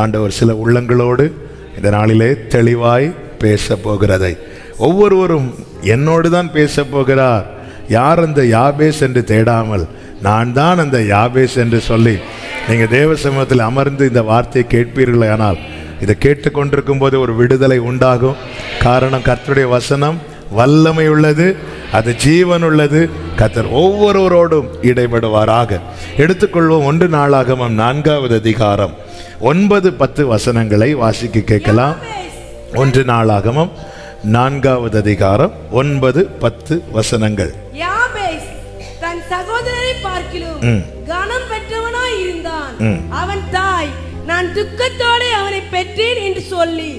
ஆண்டவர் சில உள்ளங்களோடு இந்த நாளிலே தெளிவாய் பேச போகிறதை ஒவ்வொருவரும் என்னோடு தான் பேச போகிறார். யார் அந்த யாபேஸ் என்று தேடாமல் நான் தான் அந்த யாபேஸ் என்று சொல்லி நீங்கள் தேவ சமூகத்தில் அமர்ந்து இந்த வார்த்தையை கேட்பீர்களே, ஆனால் இதை கேட்டுக்கொண்டிருக்கும் போது ஒரு விடுதலை உண்டாகும். காரணம், கர்த்தருடைய வசனம் வல்லமை உள்ளது, அது ஜீவன் உள்ளது. கர்த்தர் ஒவ்வொருவரோடும் இடைபடுவாராக. எடுத்துக்கொள்வோம் 1 நாளாகமம் 4வது அதிகாரம் 9-10 வசனங்களை வாசிக்க கேட்கலாம். 1 நாளாகமம் 4வது அதிகாரம் 9-10 வசனங்கள். யாபேஸ் தன் சகோதரரை பார்க்கிலும் கனம் பெற்றவனாய் இருந்தான். அவன் தாய், நான் துக்கத்தோடு அவனை பெற்றேன் என்று சொல்லி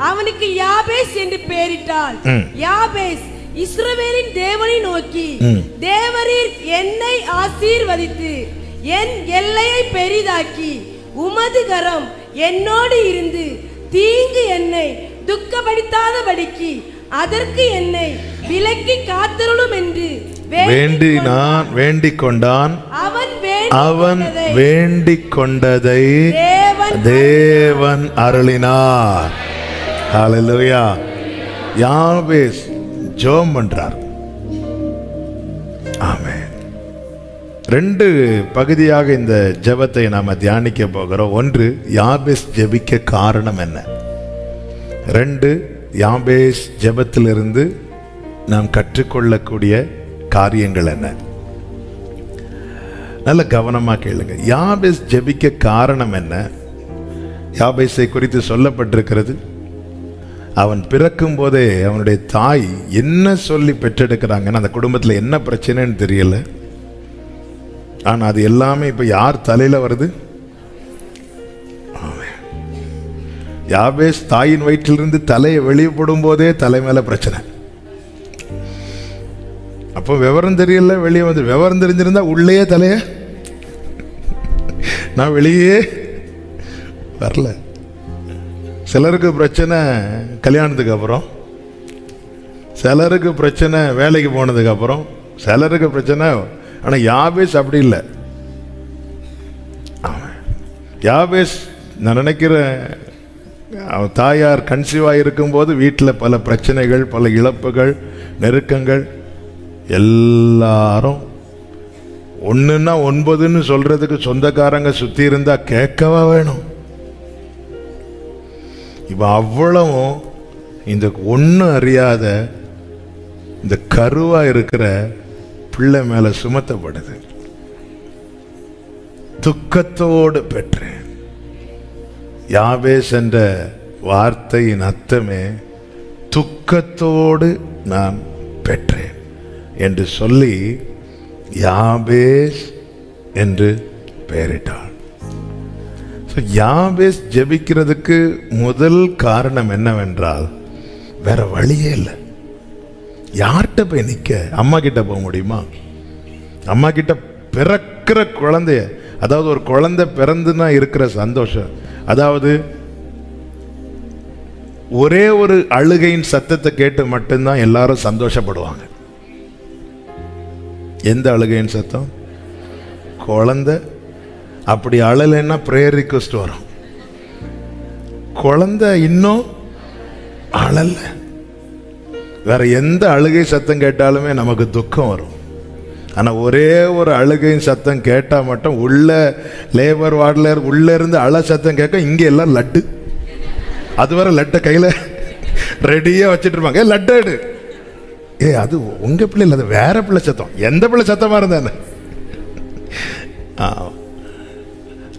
அவனுக்கு யாபேஸ் என்று பெயரிட்டாள். யாபேஸ் இஸ்ரவேலின் தேவனை நோக்கி, தேவரீர் என்னை ஆசீர்வதித்து என் எல்லையை பெரிதாக்கி உமது கரம் என்னோடு இருந்து தீங்கு என்னை துக்கப்படுத்தாதபடிக்கு அதற்கு என்னை விலக்கி காத்தருளும் என்று வேண்டினான். வேண்டிக் கொண்டான். அவன் வேண்டிக் கொண்டதை தேவன் அருளினார். ஹல்லேலூயா. யாபேஸ் ஜெபம் பண்றார். ஆமென். 2 பகுதியாக இந்த ஜெபத்தை நாம தியானிக்க போகிறோம். 1, யாபேஸ் ஜெபிக்க காரணம் என்ன? 2, யாபேஸ் ஜெபத்திலிருந்து நாம் கற்றுக்கொள்ளக்கூடிய காரியங்கள் என்ன? நல்ல கவனமாக கேளுங்க. யாபேஸ் ஜெபிக்க காரணம் என்ன? யாபேஸை குறித்து சொல்லப்பட்டிருக்கிறது, அவன் பிறக்கும் போதே அவனுடைய தாய் என்ன சொல்லி பெற்றெடுக்கிறாங்கன்னு, அந்த குடும்பத்தில் என்ன பிரச்சனைன்னு தெரியல. ஆனால் அது எல்லாமே இப்போ யார் தலையில் வருது? யாபேஸ் தாயின் வயிற்றிலிருந்து தலையை வெளியே போடும் போதே தலை மேல பிரச்சனை. அப்போ விவரம் தெரியல, வெளியே வந்து விவரம் தெரிஞ்சிருந்தா உள்ளே தலைய நான் வெளியே வரல. சிலருக்கு பிரச்சனை கல்யாணத்துக்கு அப்புறம், சிலருக்கு பிரச்சனை வேலைக்கு போனதுக்கு அப்புறம், சிலருக்கு பிரச்சனை. ஆனால் யாபேஸ் அப்படி இல்லை. யாபேஸ் நான் நினைக்கிறேன், அவன் தாயார் கன்சீவாக இருக்கும்போது வீட்டில் பல பிரச்சனைகள், பல இழப்புகள், நெருக்கங்கள். எல்லாரும் 1ன்னா 9ன்னு சொல்றதுக்கு சொந்தக்காரங்க சுற்றி இருந்தா கேட்கவா வேணும்? இப்போ அவ்வளவும் இந்த ஒன்றும் அறியாத இந்த கருவா இருக்கிற பிள்ளை மேல சுமத்தப்படுது. துக்கத்தோடு பெற்றேன். யாபேஸ் என்ற வார்த்தையின் அர்த்தமே துக்கத்தோடு நான் பெற்றேன் என்று சொல்லி யாபேஸ் என்று பெயரிட்டாள். யாபேஸ் ஜெபிக்கிறதுக்கு முதல் காரணம் என்னவென்றால், வேற வழியே இல்லை. யார்கிட்ட போய் நிற்க? அம்மா கிட்ட போக முடியுமா? அம்மா கிட்ட பிறக்கிற குழந்தைய, அதாவது ஒரு குழந்தை பிறந்துனா இருக்கிற சந்தோஷம், அதாவது ஒரே ஒரு அழுகையின் சத்தத்தை கேட்டு மட்டும்தான் எல்லாரும் சந்தோஷப்படுவாங்க. எந்த அழுகையின் சத்தம்? குழந்தை. அப்படி அழலைன்னா பிரேயர் ரிக்வெஸ்ட் வரும். குழந்தை இன்னும் அழல, வேற எந்த அழுகை சத்தம் கேட்டாலுமே நமக்கு துக்கம் வரும். ஆனால் ஒரே ஒரு அழுகையின் சத்தம் கேட்டால் மட்டும் உள்ள லேபர் வார்டில் உள்ள இருந்து அழ சத்தம் கேட்க இங்கே எல்லாம் லட்டு. அது வர லட்டை கையில் ரெடியாக வச்சுட்டு இருப்பாங்க. லட்டு எடு. அது உங்க பிள்ளை இல்லை, அது வேற பிள்ளை சத்தம். எந்த பிள்ளை சத்தமாக இருந்தானே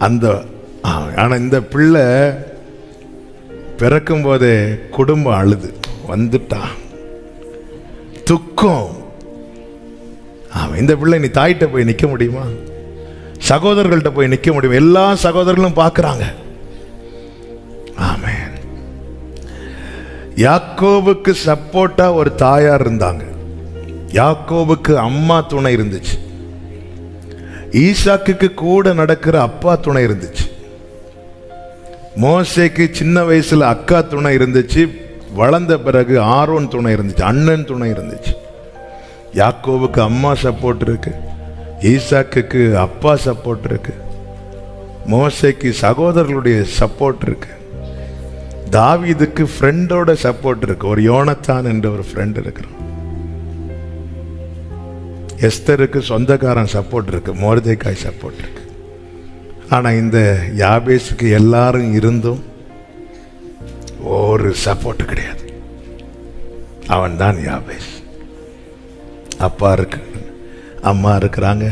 அந்த. ஆனால் இந்த பிள்ளை பிறக்கும் போதே குடும்பம் அழுது வந்துட்டா, துக்கம். இந்த பிள்ளை நீ தாயிட்ட போய் நிற்க முடியுமா? சகோதரர்கள்ட்ட போய் நிற்க முடியும்? எல்லா சகோதரர்களும் பார்க்குறாங்க. ஆமென். யாக்கோபுக்கு சப்போர்ட்டா ஒரு தாயார் இருந்தாங்க. யாக்கோபுக்கு அம்மா துணை இருந்துச்சு. ஈசாக்குக்கு கூட நடக்கிற அப்பா துணை இருந்துச்சு. மோசேக்கு சின்ன வயசுல அக்கா துணை இருந்துச்சு. வளர்ந்த பிறகு ஆரோன் துணை இருந்துச்சு, அண்ணன் துணை இருந்துச்சு. யாக்கோபுக்கு அம்மா சப்போர்ட் இருக்கு, ஈசாக்குக்கு அப்பா சப்போர்ட் இருக்கு. மோசேக்கு சகோதரர்களுடைய சப்போர்ட் இருக்கு. தாவீதுக்கு ஃப்ரெண்டோட சப்போர்ட் இருக்கு. ஒரு யோனத்தான் என்ற ஒரு ஃப்ரெண்ட் இருக்கிறான். எஸ்தருக்கு சொந்தக்காரன் சப்போர்ட் இருக்கு, மொர்தெகாய் சப்போர்ட் இருக்கு. ஆனா இந்த யாபேஸுக்கு எல்லாரும் இருந்தும் ஒரு சப்போர்ட் கிடையாது. அவன் தான் யாபேஸ். அப்பா இருக்கு, அம்மா இருக்கிறாங்க,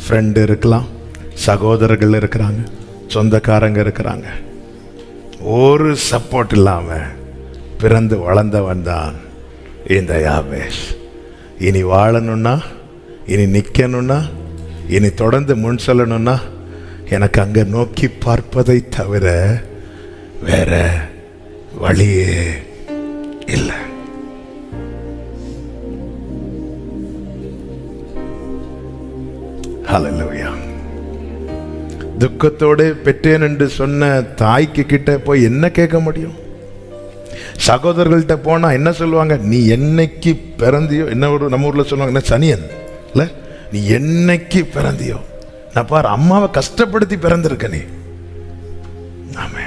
ஃப்ரெண்டு இருக்கலாம், சகோதரர்கள் இருக்கிறாங்க, சொந்தக்காரங்க இருக்கிறாங்க. ஒரு சப்போர்ட் இல்லாம பிறந்து வளர்ந்தவன் தான் இந்த யாபேஸ். இனி வாழணும்னா, இனி நிக்கணும்னா, இனி தொடர்ந்து முன் செல்லணும்னா எனக்கு அங்க நோக்கி பார்ப்பதை தவிர வேற வழியே இல்லை. ஹல்லேலூயா. துக்கத்தோடு பெற்றேன் என்று சொன்ன தாய்க்கு கிட்ட போய் என்ன கேட்க முடியும்? சகோதரர்கள்ட்ட போனா என்ன சொல்லுவாங்க? நீ என்னைக்கு பிறந்தியோ, என்ன ஒரு நம்ம ஊர்ல சொல்லுவாங்க, என்ன சனியன் இல்ல, நீ என்னைக்கு பிறந்தியோ, நான் பாரு அம்மாவை கஷ்டப்படுத்தி பிறந்திருக்க நீ. ஆமே,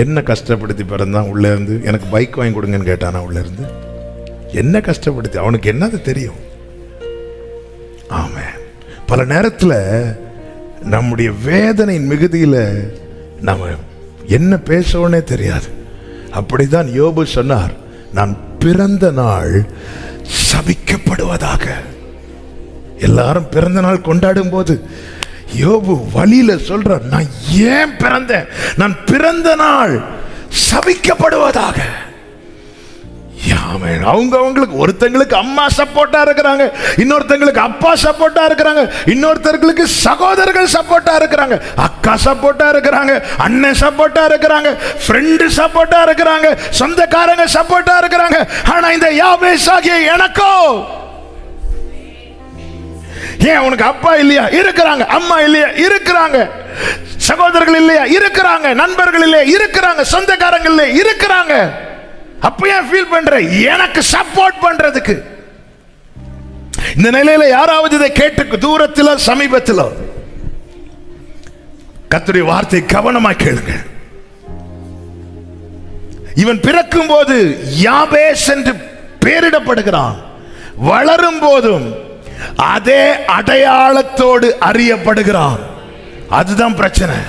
என்ன கஷ்டப்படுத்தி பிறந்தான்? உள்ள இருந்து எனக்கு பைக் வாங்கி கொடுங்கன்னு கேட்டானா? உள்ள இருந்து என்ன கஷ்டப்படுத்தி? அவனுக்கு என்னது தெரியும்? ஆமே, பல நேரத்தில் நம்முடைய வேதனையின் மிகுதியில நம்ம என்ன பேசவோனே தெரியாது. அப்படிதான் யோபு சொன்னார், நான் பிறந்த நாள் சபிக்கப்படுவதாக. எல்லாரும் பிறந்த நாள் கொண்டாடும் போது யோபு வழியில சொல்றார், நான் ஏன் பிறந்தேன்? நான் பிறந்த நாள் சபிக்கப்படுவதாக. அவங்களுக்கு ஒருத்தங்களுக்கு அம்மா சப்போர்ட்டா இருக்கிறாங்க, இன்னொருத்தங்களுக்கு அப்பா சப்போர்ட்டா இருக்கிறாங்க, இன்னொருத்தர்களுக்கு சகோதரர்கள் சப்போர்ட்டா இருக்கிறாங்க, அக்கா சப்போர்ட்டா இருக்கிறாங்க, அண்ணன் சப்போர்ட்டா இருக்கிறாங்க, ஃப்ரெண்டு சப்போர்ட்டா இருக்கிறாங்க, சொந்தக்காரங்க சப்போர்ட்டா இருக்கிறாங்க. ஆனா இந்த யாபேஸ் ஆகிய எனக்கோ ஏன்? உனக்கு அப்பா இல்லையா? இருக்கிறாங்க. அம்மா இல்லையா? இருக்கிறாங்க. சகோதரர்கள் இல்லையா? இருக்கிறாங்க. நண்பர்கள் இல்லையா? இருக்கிறாங்க. சொந்தக்காரங்க இல்லையா? இருக்கிறாங்க. அப்ப ஏன் ஃபீல் பண்ற? எனக்கு சப்போர்ட் பண்றதுக்கு. இந்த நிலையில யாராவது இதை கேட்டு தூரத்திலோ சமீபத்திலோ கர்த்தருடைய வார்த்தை கவனமா கேளுங்க. இவன் பிறக்கும் போது யாபேஸ் என்று பெயரிடப்படுகிறான். வளரும் போதும் அதே அடையாளத்தோடு அறியப்படுகிறான். அதுதான் பிரச்சனை.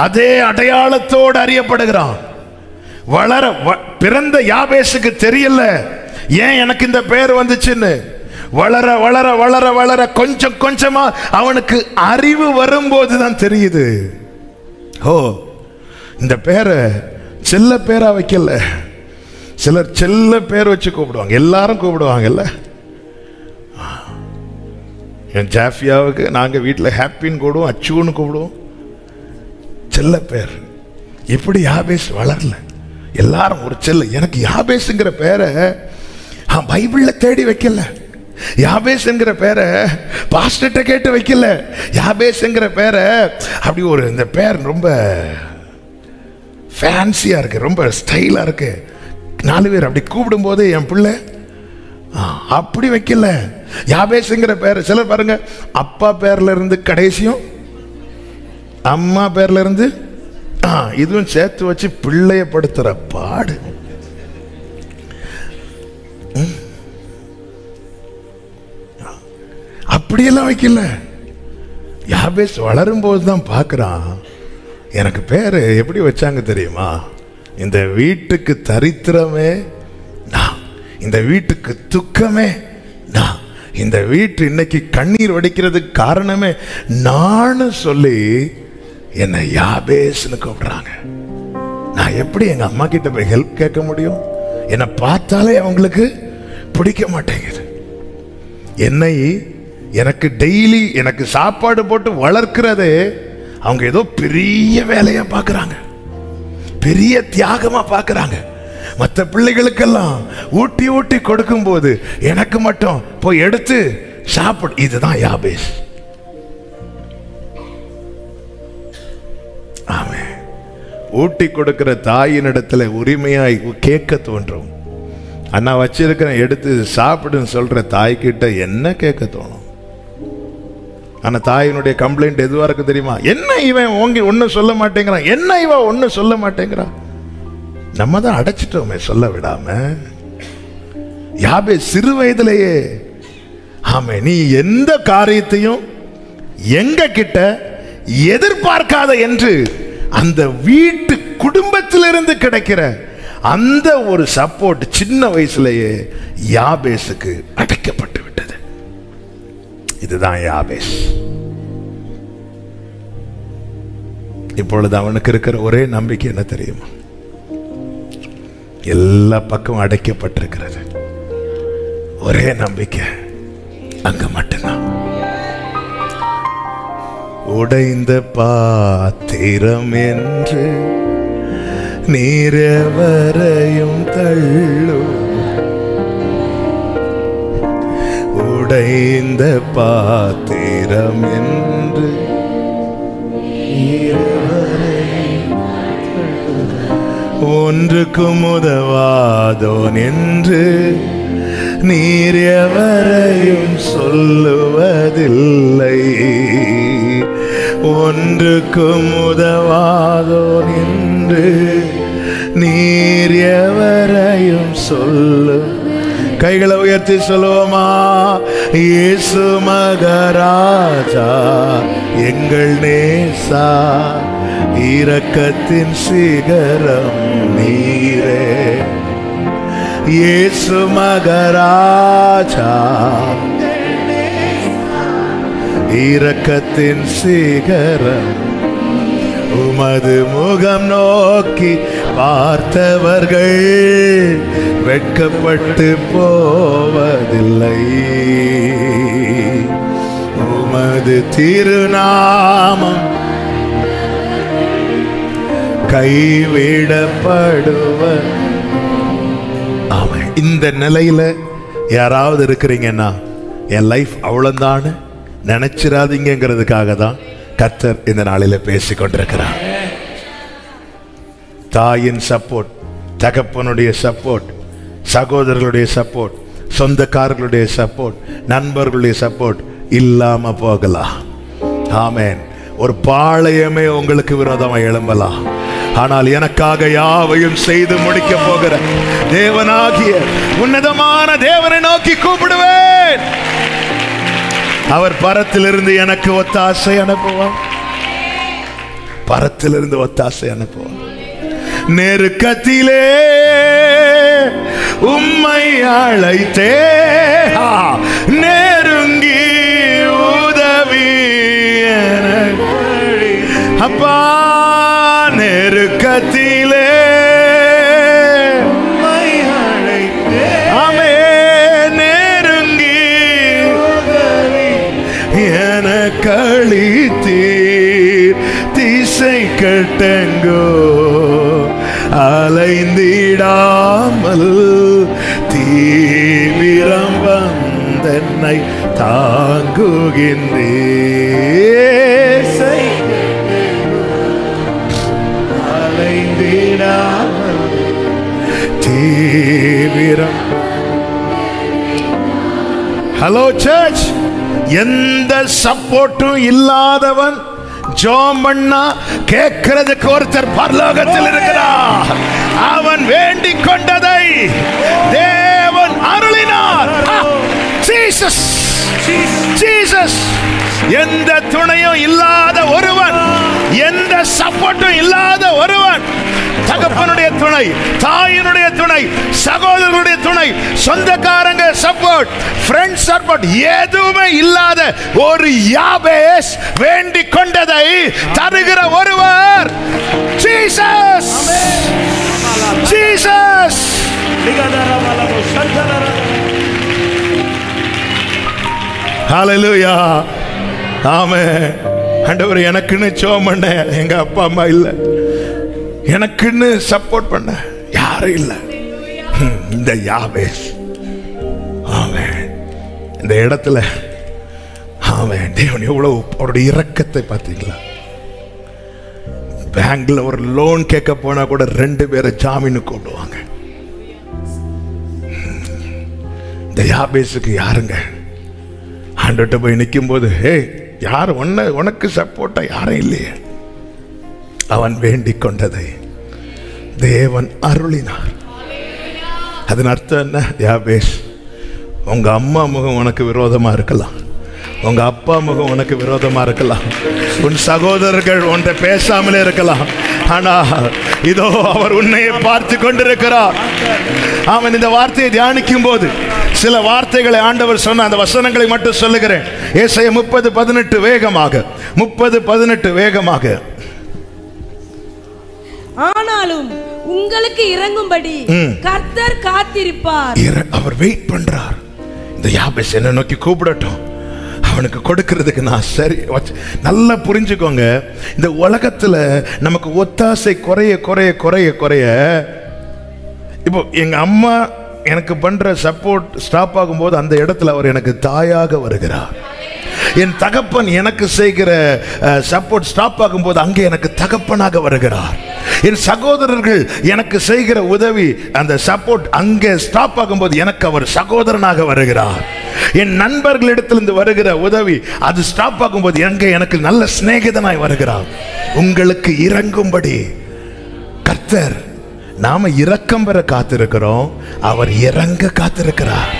அதே அடையாளத்தோடு அறியப்படுகிறான். வளர பிறந்த யாபேஸுக்கு தெரியல ஏன் எனக்கு இந்த பெயர் வந்துச்சுன்னு. வளர வளர வளர வளர கொஞ்சம் கொஞ்சமா அவனுக்கு அறிவு வரும்போது தான் தெரியுது, ஓ இந்த பேரை செல்ல பேரா வைக்கல. சிலர் செல்ல பேர் வச்சு கூப்பிடுவாங்க, எல்லாரும் கூப்பிடுவாங்கல்ல. என் ஜாஃபியாவுக்கு நாங்க வீட்டில் ஹாப்பின்னு கூப்பிடுவோம், அச்சுன்னு கூப்பிடுவோம், செல்ல பேர். இப்படி யாபேஸ் வளரல. எல்லாரும் ஒரு செல்ல. எனக்கு யாபேஸ்ங்கிற பேரை பைபிள்ல தேடி வைக்கல. யாபேஸ்ங்கிற பேரை பாஸ்டர்ட்ட கேட்டு வைக்கல. யாபேஸ்ங்கிற பேரை அப்படி ஒரு, இந்த பேர் ரொம்ப ஃபேன்சியா இருக்கு, ரொம்ப ஸ்டைலா இருக்கு, 4 பேர் அப்படி கூப்பிடும் போது என் பிள்ளை அப்படி வைக்கல. யாபேஸ்ங்கிற பேர் சிலர் பாருங்க, அப்பா பேர்ல இருந்து கடைசியும் அம்மா பேர்ல இருந்து இதுவும் சேர்த்து வச்சு பிள்ளைய படுத்துற பாடு. அப்படியெல்லாம் வைக்கல. யாபேஸ் வளரும் போதுதான் பார்க்கிறான், எனக்கு பேரு எப்படி வச்சாங்க தெரியுமா? இந்த வீட்டுக்கு தரித்திரமே நான், இந்த வீட்டுக்கு துக்கமே நான், இந்த வீட்டு இன்னைக்கு கண்ணீர் வடிக்கிறதுக்கு காரணமே நான் சொல்லி என்னை யாபேஸ்னு கூப்பிடுறாங்க. நான் எப்படி எங்க அம்மா கிட்ட போய் ஹெல்ப் கேட்க முடியும்? என்னை பார்த்தாலே அவங்களுக்கு பிடிக்க மாட்டேங்குது. என்னை எனக்கு டெய்லி எனக்கு சாப்பாடு போட்டு வளர்க்கிறதே அவங்க ஏதோ பெரிய வேலையா பார்க்கறாங்க, பெரிய தியாகமா பார்க்கறாங்க. மற்ற பிள்ளைகளுக்கெல்லாம் ஊட்டி ஊட்டி கொடுக்கும் போது எனக்கு மட்டும் போய் எடுத்து சாப்பிடு. இதுதான் யாபேஸ். ஆமே, ஊட்டி கொடுக்கிற தாயின் இடத்துல உரிமையாய் கேட்க தோன்றும். அண்ணா வச்சிருக்கிறேன் எடுத்து சாப்பிடுன்னு சொல்ற தாய்கிட்ட என்ன கேட்க தோணும்? ஆனா தாயினுடைய கம்ப்ளைண்ட் எதுவா இருக்கு தெரியுமா? என்ன இவன் ஒன்னும் சொல்ல மாட்டேங்கிறான், என்ன இவன் ஒன்னும் சொல்ல மாட்டேங்கிறான். நம்ம தான் அடைச்சிட்டோமே சொல்ல விடாம. யாபேஸ் சிறு வயதிலேயே ஆமே நீ எந்த காரியத்தையும் எங்க கிட்ட எதிர்பார்க்காத என்று அந்த வீட்டு குடும்பத்திலிருந்து கிடைக்கிற அந்த ஒரு சப்போர்ட் சின்ன வயசுலேயே யாபேஸுக்கு அடைக்கப்பட்டு விட்டது. இதுதான் யாபேஸ். இப்பொழுது அவனுக்கு இருக்கிற ஒரே நம்பிக்கை என்ன தெரியுமா? எல்லா பக்கம் அடைக்கப்பட்டிருக்கிறது. ஒரே நம்பிக்கை அங்க மட்டும்தான். உடைந்த பாத்திரம் என்று நீர் எவரையும் தள்ளு. உடைந்த பாத்திரம் என்று ஒன்றுக்கும் உதவாதோன் என்று நீர் எவரையும் சொல்லுவதில்லை. ஒன்றுக்கும் உதவாதோன் என்று நீர் எவரையும் சொல்லு. கைகளை உயர்த்தி சொல்லுவோமா? இயேசு மகராஜா எங்கள் நேசா, இரக்கத்தின் சிகரம் நீரே. இயேசு மகராஜா இரக்கத்தின் சிகரம், உமது முகம் நோக்கி பார்த்தவர்கள் வெட்கப்பட்டு போவதில்லை. உமது திருநாமம் கைவிடப்படுவர். ஆமா, இந்த நிலையில யாராவது இருக்கிறீங்கன்னா என் லைஃப் அவ்வளவுதான் நினைச்சிடாதீங்கிறதுக்காக தான் கர்த்தர் இந்த நாளில பேசிக் கொண்டிருக்கிறார். தாயின் சப்போர்ட், தகப்பனுடைய சப்போர்ட், சகோதரர்களுடைய சப்போர்ட், சொந்தக்காரர்களுடைய சப்போர்ட், நண்பர்களுடைய சப்போர்ட் இல்லாம போகலாம். ஆமென். ஒரு பாளையமே உங்களுக்கு விரோதமாக எழும்பலாம். ஆனால் எனக்காக யாவையும் செய்து முடிக்க போகிற தேவனாகிய உன்னதமான தேவனை நோக்கி கூப்பிடுவேன். அவர் பரத்திலிருந்து எனக்கு ஒத்தாசை அனுப்புவார். பரத்திலிருந்து ஒத்தாசை அனுப்புவார். நெருக்கத்திலே உம்மை அழைத்தே நெருங்கி உதவி அப்பா. நெருக்கத்திலே ஆமே நெருங்கி என கழித்தீர். திசை கட்டங்கோ அலைந்திடாமல் தீவிரம் வந்தென்னை தாங்குகின்றீர். அலைந்திடாமல் தீவிரம். ஹலோ சர்ச், எந்த சப்போர்ட்டும் இல்லாதவன் ஜெபம் பண்ணா கேட்கிறதுக்கு ஒருத்தர் பரலோகத்தில் இருக்கிறார். அவன் வேண்டிக் கொண்டதை தேவன் அருளினார். Jesus, Jesus. எந்த துணையும் இல்லாத ஒருவன், எந்த சப்போர்ட்டும் இல்லாத ஒருவன், தகப்பனுடைய துணை, தாயினுடைய துணை, சகோதரர்களுடைய துணை, சொந்தக்காரங்க சப்போர்ட், ஃப்ரெண்ட்ஸ் சப்போர்ட் எதுவுமே இல்லாத ஒரு யாபேஸ் வேண்டிக் கொண்டதை தருகிற ஒருவர் ஜீசஸ். ஜீசஸ். ஹல்லேலூயா. ஆமென். ஆண்டவரே, எனக்குன்னு ஜெபம் பண்ண எங்க அப்பா அம்மா இல்ல, எனக்குன்னு சப்போர்ட் பண்ண யாரும் இல்ல. இந்த யாபேஸ் ஆமென் இந்த இடத்துல ஆமென். தேவன் எவ்வளவு அவருடைய இரக்கத்தை பார்த்தீங்களா? பேங்க்ல ஒரு லோன் கேட்க போனா கூட 2 பேரை ஜாமீனு கூப்பிடுவாங்க. இந்த யாபேஸுக்கு யாருங்க ஆண்டவர்கிட்ட போய் நிற்கும் போது, ஹே யார் உனக்கு சப்போர்ட்டா யாரும் இல்லையே. அவன் வேண்டிக் கொண்டதை தேவன் அருளினார். அதன் அர்த்தம் என்ன? யாபேஸ், உங்க அம்மா முகம் உனக்கு விரோதமா இருக்கலாம், உங்க அப்பா முகம் உனக்கு விரோதமா இருக்கலாம், உன் சகோதரர்கள் உன்னை பேசாமலே இருக்கலாம். ஆனா இதோ அவர் உன்னையே பார்த்து கொண்டிருக்கிறார். அவன் இந்த வார்த்தையை தியானிக்கும் போது சில வார்த்தைகளை ஆண்டவர் சொன்ன அந்த வசனங்களை மட்டும் சொல்லுகிறேன். ஏசாயா 30:18 வேகமாக, 30:18 வேகமாக. ஆனாலும் உங்களுக்கு இறங்கும்படி கர்த்தர் காத்திருப்பார். அவர் வெயிட் பண்றார். இந்த யாபேஸ் என்ன நோக்கி கூப்பிடட்டும், அவனுக்கு கொடுக்கிறதுக்கு நான் சரி. நல்லா புரிஞ்சுக்கோங்க, இந்த உலகத்துல நமக்கு ஒத்தாசை குறைய குறைய குறைய குறைய, இப்போ எங்க அம்மா எனக்கு பண்ற சப்போர்ட் ஸ்டாப் ஆகும்போது அந்த இடத்துல அவர் எனக்கு தாயாக வருகிறார். என் தகப்பன் எனக்கு செய்கிற சப்போர்ட் ஸ்டாப் ஆகும்போது அங்கே எனக்கு தகப்பனாக வருகிறார். என் சகோதரர்கள் எனக்கு செய்கிற உதவி, அந்த சப்போர்ட் அங்கே ஸ்டாப் ஆகும்போது எனக்கு அவர் சகோதரனாக வருகிறார். என் நண்பர்களிடத்திலிருந்து வருகிற உதவி அது ஸ்டாப் ஆகும்போது எனக்கு நல்ல சிநேகிதனாய் வருகிறார். உங்களுக்கு இறங்கும்படி கர்த்தர், நாம இரக்கம் பெற காத்திருக்கிறோம், அவர் இறங்க காத்திருக்கிறார்.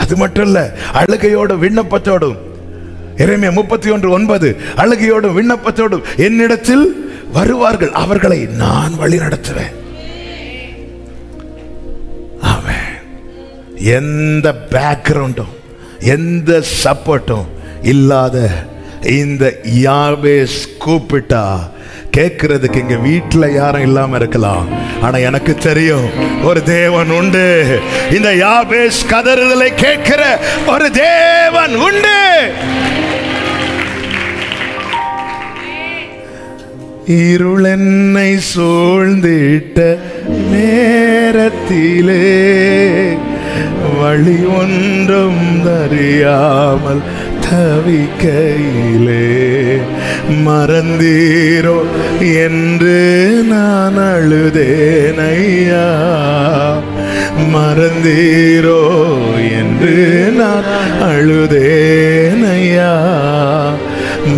அது மட்டும் இல்ல, அழுகையோடும் விண்ணப்பத்தோடும், எரேமியா 31:9, அழுகையோடும் விண்ணப்பத்தோடும் என்னிடத்தில் வருவார்கள், அவர்களை நான் வழி நடத்துவேன். ஆமென். எந்த பேக்ரவுண்டும் எந்த சப்போர்ட்டும் இல்லாத இந்த யாபேஸ் கூப்பிட்டா கேட்கிறதுக்கு இங்க வீட்டுல யாரும் இல்லாம இருக்கலாம். ஆனா எனக்கு தெரியும் ஒரு தேவன் உண்டு. இந்த யாபேஸ் கதறுதலை கேட்கிற ஒரு தேவன் உண்டு. இருள் என்னை சூழ்ந்திட்ட நேரத்திலே வழி ஒன்றும் அறியாமல் தவிக்கையிலே மறந்தீரோ என்று நான் அழுதேன் ஐயா, மறந்தீரோ என்று நான் அழுதேன் ஐயா,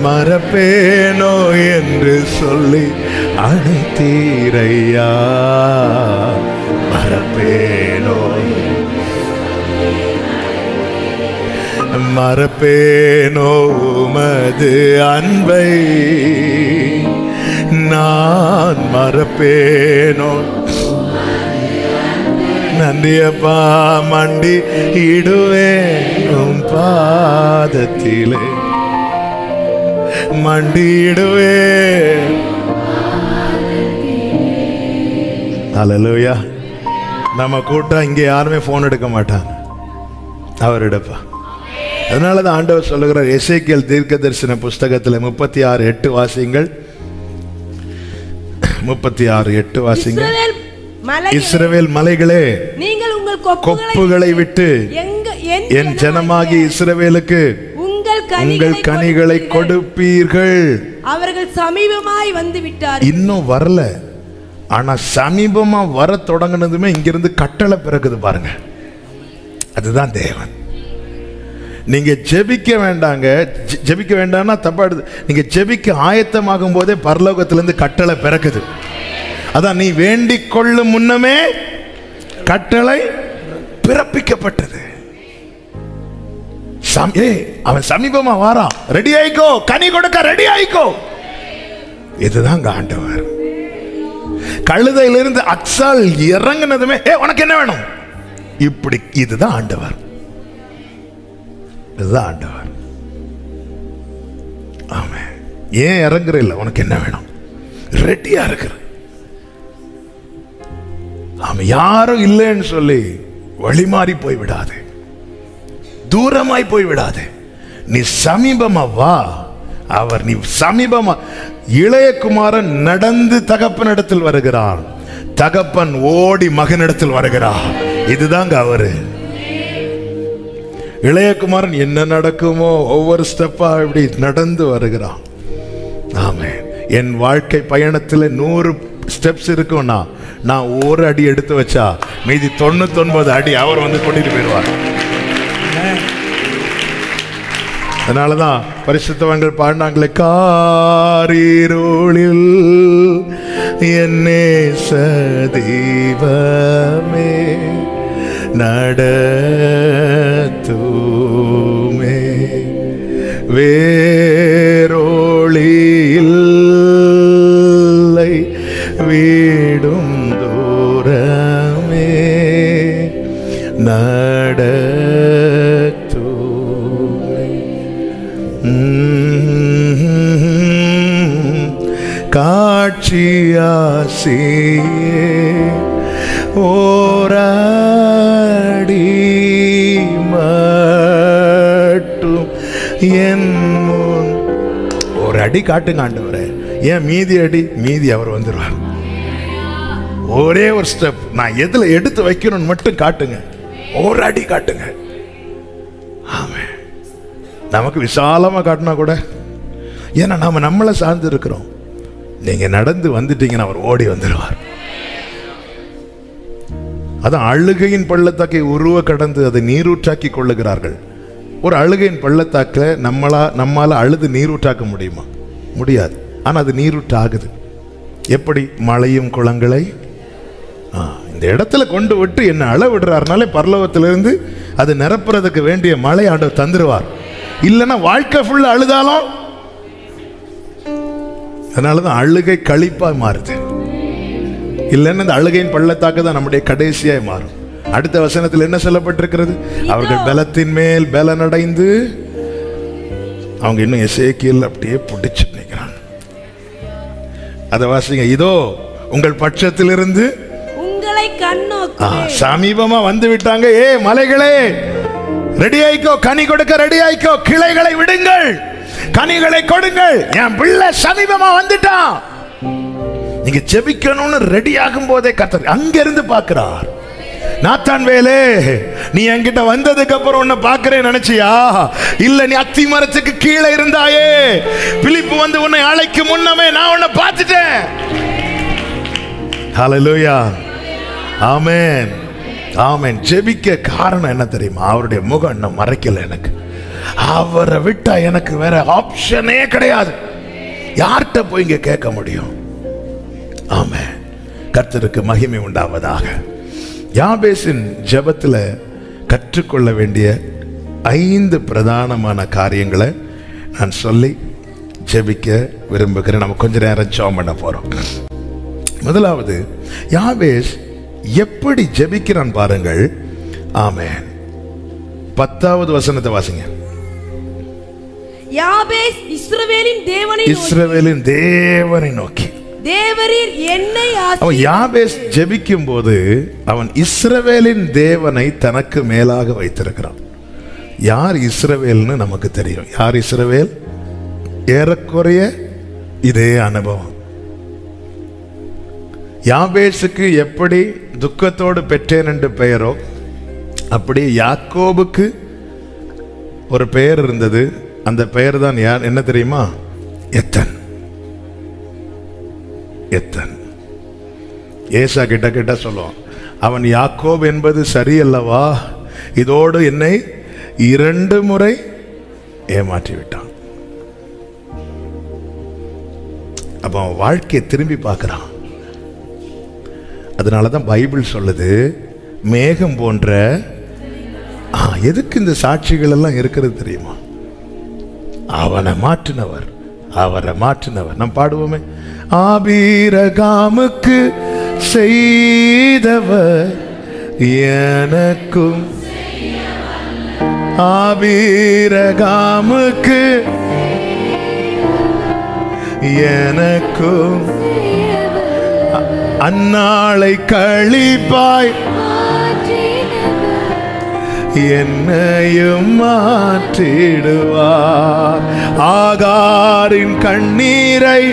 மறப்பேனோ என்று சொல்லி அழைத்தீரையா, மறப்பேனோ மறப்பேனோ உமது அன்பை, நான் மறப்பேனோ. நன்றியப்பா, மண்டி இடுவேன் பாதத்திலே, மண்டிடுவேன். ஹல்லேலூயா. நம்ம கூட்டம் இங்கே யாருமே போன் எடுக்க மாட்டாங்க, அவர் எடுப்பா. அதனாலதான் ஆண்டவர் சொல்லுகிறார் எசேக்கியேல் தீர்க்கதரிசன புஸ்தகத்தில் 36:8 வாசிங்கள். 36:8 வாசிங்கள். இஸ்ரவேல் மலைகளே, நீங்கள் உங்கள் கொப்புகளை விட்டு என் ஜனமாகி இஸ்ரவேலுக்கு உங்கள் கனிகளை கொடுப்பீர்கள். அவர்கள் சமீபமாய் வந்து விட்டார்கள். இன்னும் வரல, ஆனா சமீபமா வர தொடங்கினதுமே இங்கிருந்து கட்டளை பிறகுது பாருங்க. அதுதான் தேவன். நீங்க ஜெபிக்க வேண்டாங்க, ஜெபிக்க வேண்டாம்னா தப்பா எடுத்து, நீங்க ஜெபிக்க ஆயத்தமாகும் போதே பரலோகத்திலிருந்து கட்டளை பிறக்குது. அதான் நீ வேண்டிக் கொள்ளும் முன்னமே கட்டளை பிறப்பிக்கப்பட்டது. அவன் சமீபமா வாரான், ரெடி ஆயிக்கோ, கனி கொடுக்க ரெடி ஆயிக்கோ. இதுதான் ஆண்டவர். கழுதையிலிருந்து அக்சால் இறங்கினதுமே உனக்கு என்ன வேணும் இப்படி, இதுதான் ஆண்டவர். இதுதான் ஆண்டவர். ஆமென். ஏன் இறங்குற இல்ல, உனக்கு என்ன வேணும், ரெடியா இருக்கிற. அவன் யாரும் இல்லைன்னு சொல்லி வழிமாறி போய் விடாதே, தூரமாய் போய் விடாதே. நீ சமீபமா வா. அவர் நீ சமீபமா. இளைய குமாரன் நடந்து தகப்பனிடத்தில் வருகிறான், தகப்பன் ஓடி மகனிடத்தில் வருகிறார். இதுதாங்க அவரு. இளையகுமாரன் என்ன நடக்குமோ ஒவ்வொரு ஸ்டெப்பா இப்படி நடந்து வருகிறான். ஆமென். என் வாழ்க்கை பயணத்தில் 100 ஸ்டெப்ஸ் இருக்கும்னா நான் ஒரு அடி எடுத்து வச்சா மீதி 99 அடி அவர் வந்து கொண்டிட்டு போயிடுவார். அதனாலதான் பரிசுத்தவான்கள் பாடினாங்களே, காரிருளில் என்னே சதீவமே நடத்துமே, வேரோளியில்லை வீடும் தூரமே நடத்துமே, காட்சியாசியே ஓராடி மட்டும் என் முன். ஒரு அடி காட்டுங்க ஆண்டவரே. ஏன் மீதி அடி? மீதி அவர் வந்துடுவார். ஒரே ஒரு ஸ்டெப், நான் எதுல எடுத்து வைக்கணும்னு மட்டும் காட்டுங்க. ஒரு அடி காட்டுங்க. ஆமென். நமக்கு விசாலமா காட்டினா கூட, ஏன்னா நாம நம்மளை சார்ந்து இருக்கிறோம். நீங்க நடந்து வந்துட்டீங்கன்னா அவர் ஓடி வந்துடுவார். அதான் அழுகையின் பள்ளத்தாக்கை உருவ கடந்து அதை நீரூற்றாக்கி கொள்ளுகிறார்கள். ஒரு அழுகையின் பள்ளத்தாக்க நம்மால அழுது நீரூற்றாக்க முடியுமா? முடியாது. ஆனா அது நீரூற்றாகுது. எப்படி? மழையும் குளங்களை இந்த இடத்துல கொண்டு விட்டு என்ன அழ விடுறாருனாலே பரலோகத்திலிருந்து அது நிரப்புறதுக்கு வேண்டிய மழை ஆண்டவர் தந்துருவார். இல்லைன்னா வாழ்க்கை ஃபுல்லா அழுதாலும். அதனாலதான் அழுகை களிப்பா மாறுது. இல்லைன்னா இந்த அழுகையின் பள்ளத்தாக்கு தான் நம்முடைய கடைசியாய் மாறும். அடுத்த வசனத்தில் என்ன சொல்லப்பட்டிருக்கிறது? அவர்கள் பலத்தின் மேல் பலனடைந்து, அவங்க இன்னும் எசேக்கியேல் அப்படியே பிடிச்சு நிற்கிறான். அதை வாசிங்க. இதோ உங்கள் பட்சத்திலிருந்து உங்களை கண்ணோக்கி சமீபமா வந்து விட்டாங்க. ஏ மலைகளே, ரெடி ஆயிக்கோ, கனி கொடுக்க ரெடி ஆயிக்கோ, கிளைகளை விடுங்கள், கனிகளை கொடுங்கள், என் பிள்ளை சமீபமா வந்துட்டான். நீங்க ஜெபிக்கணும்னு ரெடி ஆகும் போதே கர்த்தர் அங்க இருந்து பார்க்கிறார். நாத்தான் வேலே, நீ என்கிட்ட வந்ததுக்கு அப்புறம் உன்னை பார்க்கிறேன் நினைச்சியா? இல்ல, நீ அத்தி மரத்துக்கு கீழே இருந்தாயே, பிலிப்பு வந்து உன்னை அழைக்கும் முன்னமே நான் உன்னை பார்த்துட்டேன். ஹல்லேலூயா, ஆமென், ஆமென். ஜெபிக்க காரணம் என்ன தெரியுமா? அவருடைய முகம் இன்னும் மறைக்கல எனக்கு. அவரை விட்டா எனக்கு வேற ஆப்ஷனே கிடையாது. யார்கிட்ட போய் இங்க கேட்க முடியும்? ஆமென். கர்த்தருக்கு மகிமை உண்டாவதாக. யாபேசின் ஜெபத்துல கற்றுக்கொள்ள வேண்டிய 5 பிரதானமான காரியங்களை நான் சொல்லி ஜெபிக்க விரும்புகிறேன். நம்ம கொஞ்ச நேரம் ஜெபம் பண்ண போறோம். முதலாவது, யாபேஸ் எப்படி ஜெபிக்கிறான் பாருங்கள். ஆமென். 10வது வசனத்தை வாசிங்க. யாபேஸ் இஸ்ரவேலின் தேவனை நோக்கி, தேவரீர் என்னை அவன் யாபேஸ் ஜெபிக்கும் போது அவன் இஸ்ரவேலின் தேவனை தனக்கு மேலாக வைத்திருக்கிறான். யார் இஸ்ரவேல்னு நமக்கு தெரியும். யார் இஸ்ரவேல்? ஏறக்குறைய இதே அனுபவம். யாபேசுக்கு எப்படி துக்கத்தோடு பெற்றேன் என்று பெயரோ, அப்படி யாக்கோபுக்கு ஒரு பெயர் இருந்தது. அந்த பெயர் தான் என்ன தெரியுமா? எத்தன். எத்தன். ஏசா கிட்ட சொல்லுவான், அவன் யாக்கோப் என்பது சரியல்லவா, இதோடு என்னை 2 முறை ஏமாற்றி விட்டான். அப்ப அவன் வாழ்க்கையை திரும்பி பார்க்கிறான். அதனாலதான் பைபிள் சொல்லுது, மேகம் போன்ற. எதுக்கு இந்த சாட்சிகள் எல்லாம் இருக்கிறது தெரியுமா? அவனை மாற்றினவர், அவரை மாற்றினவர். நாம் பாடுவோமே, ஆபிரகாமுக்கு செய்தவர் எனக்கும், ஆபிரகாமுக்கு எனக்கும் அந்நாளை கழிப்பாய் என்னையும் மாற்றிடுவார். ஆகாரின் கண்ணீரை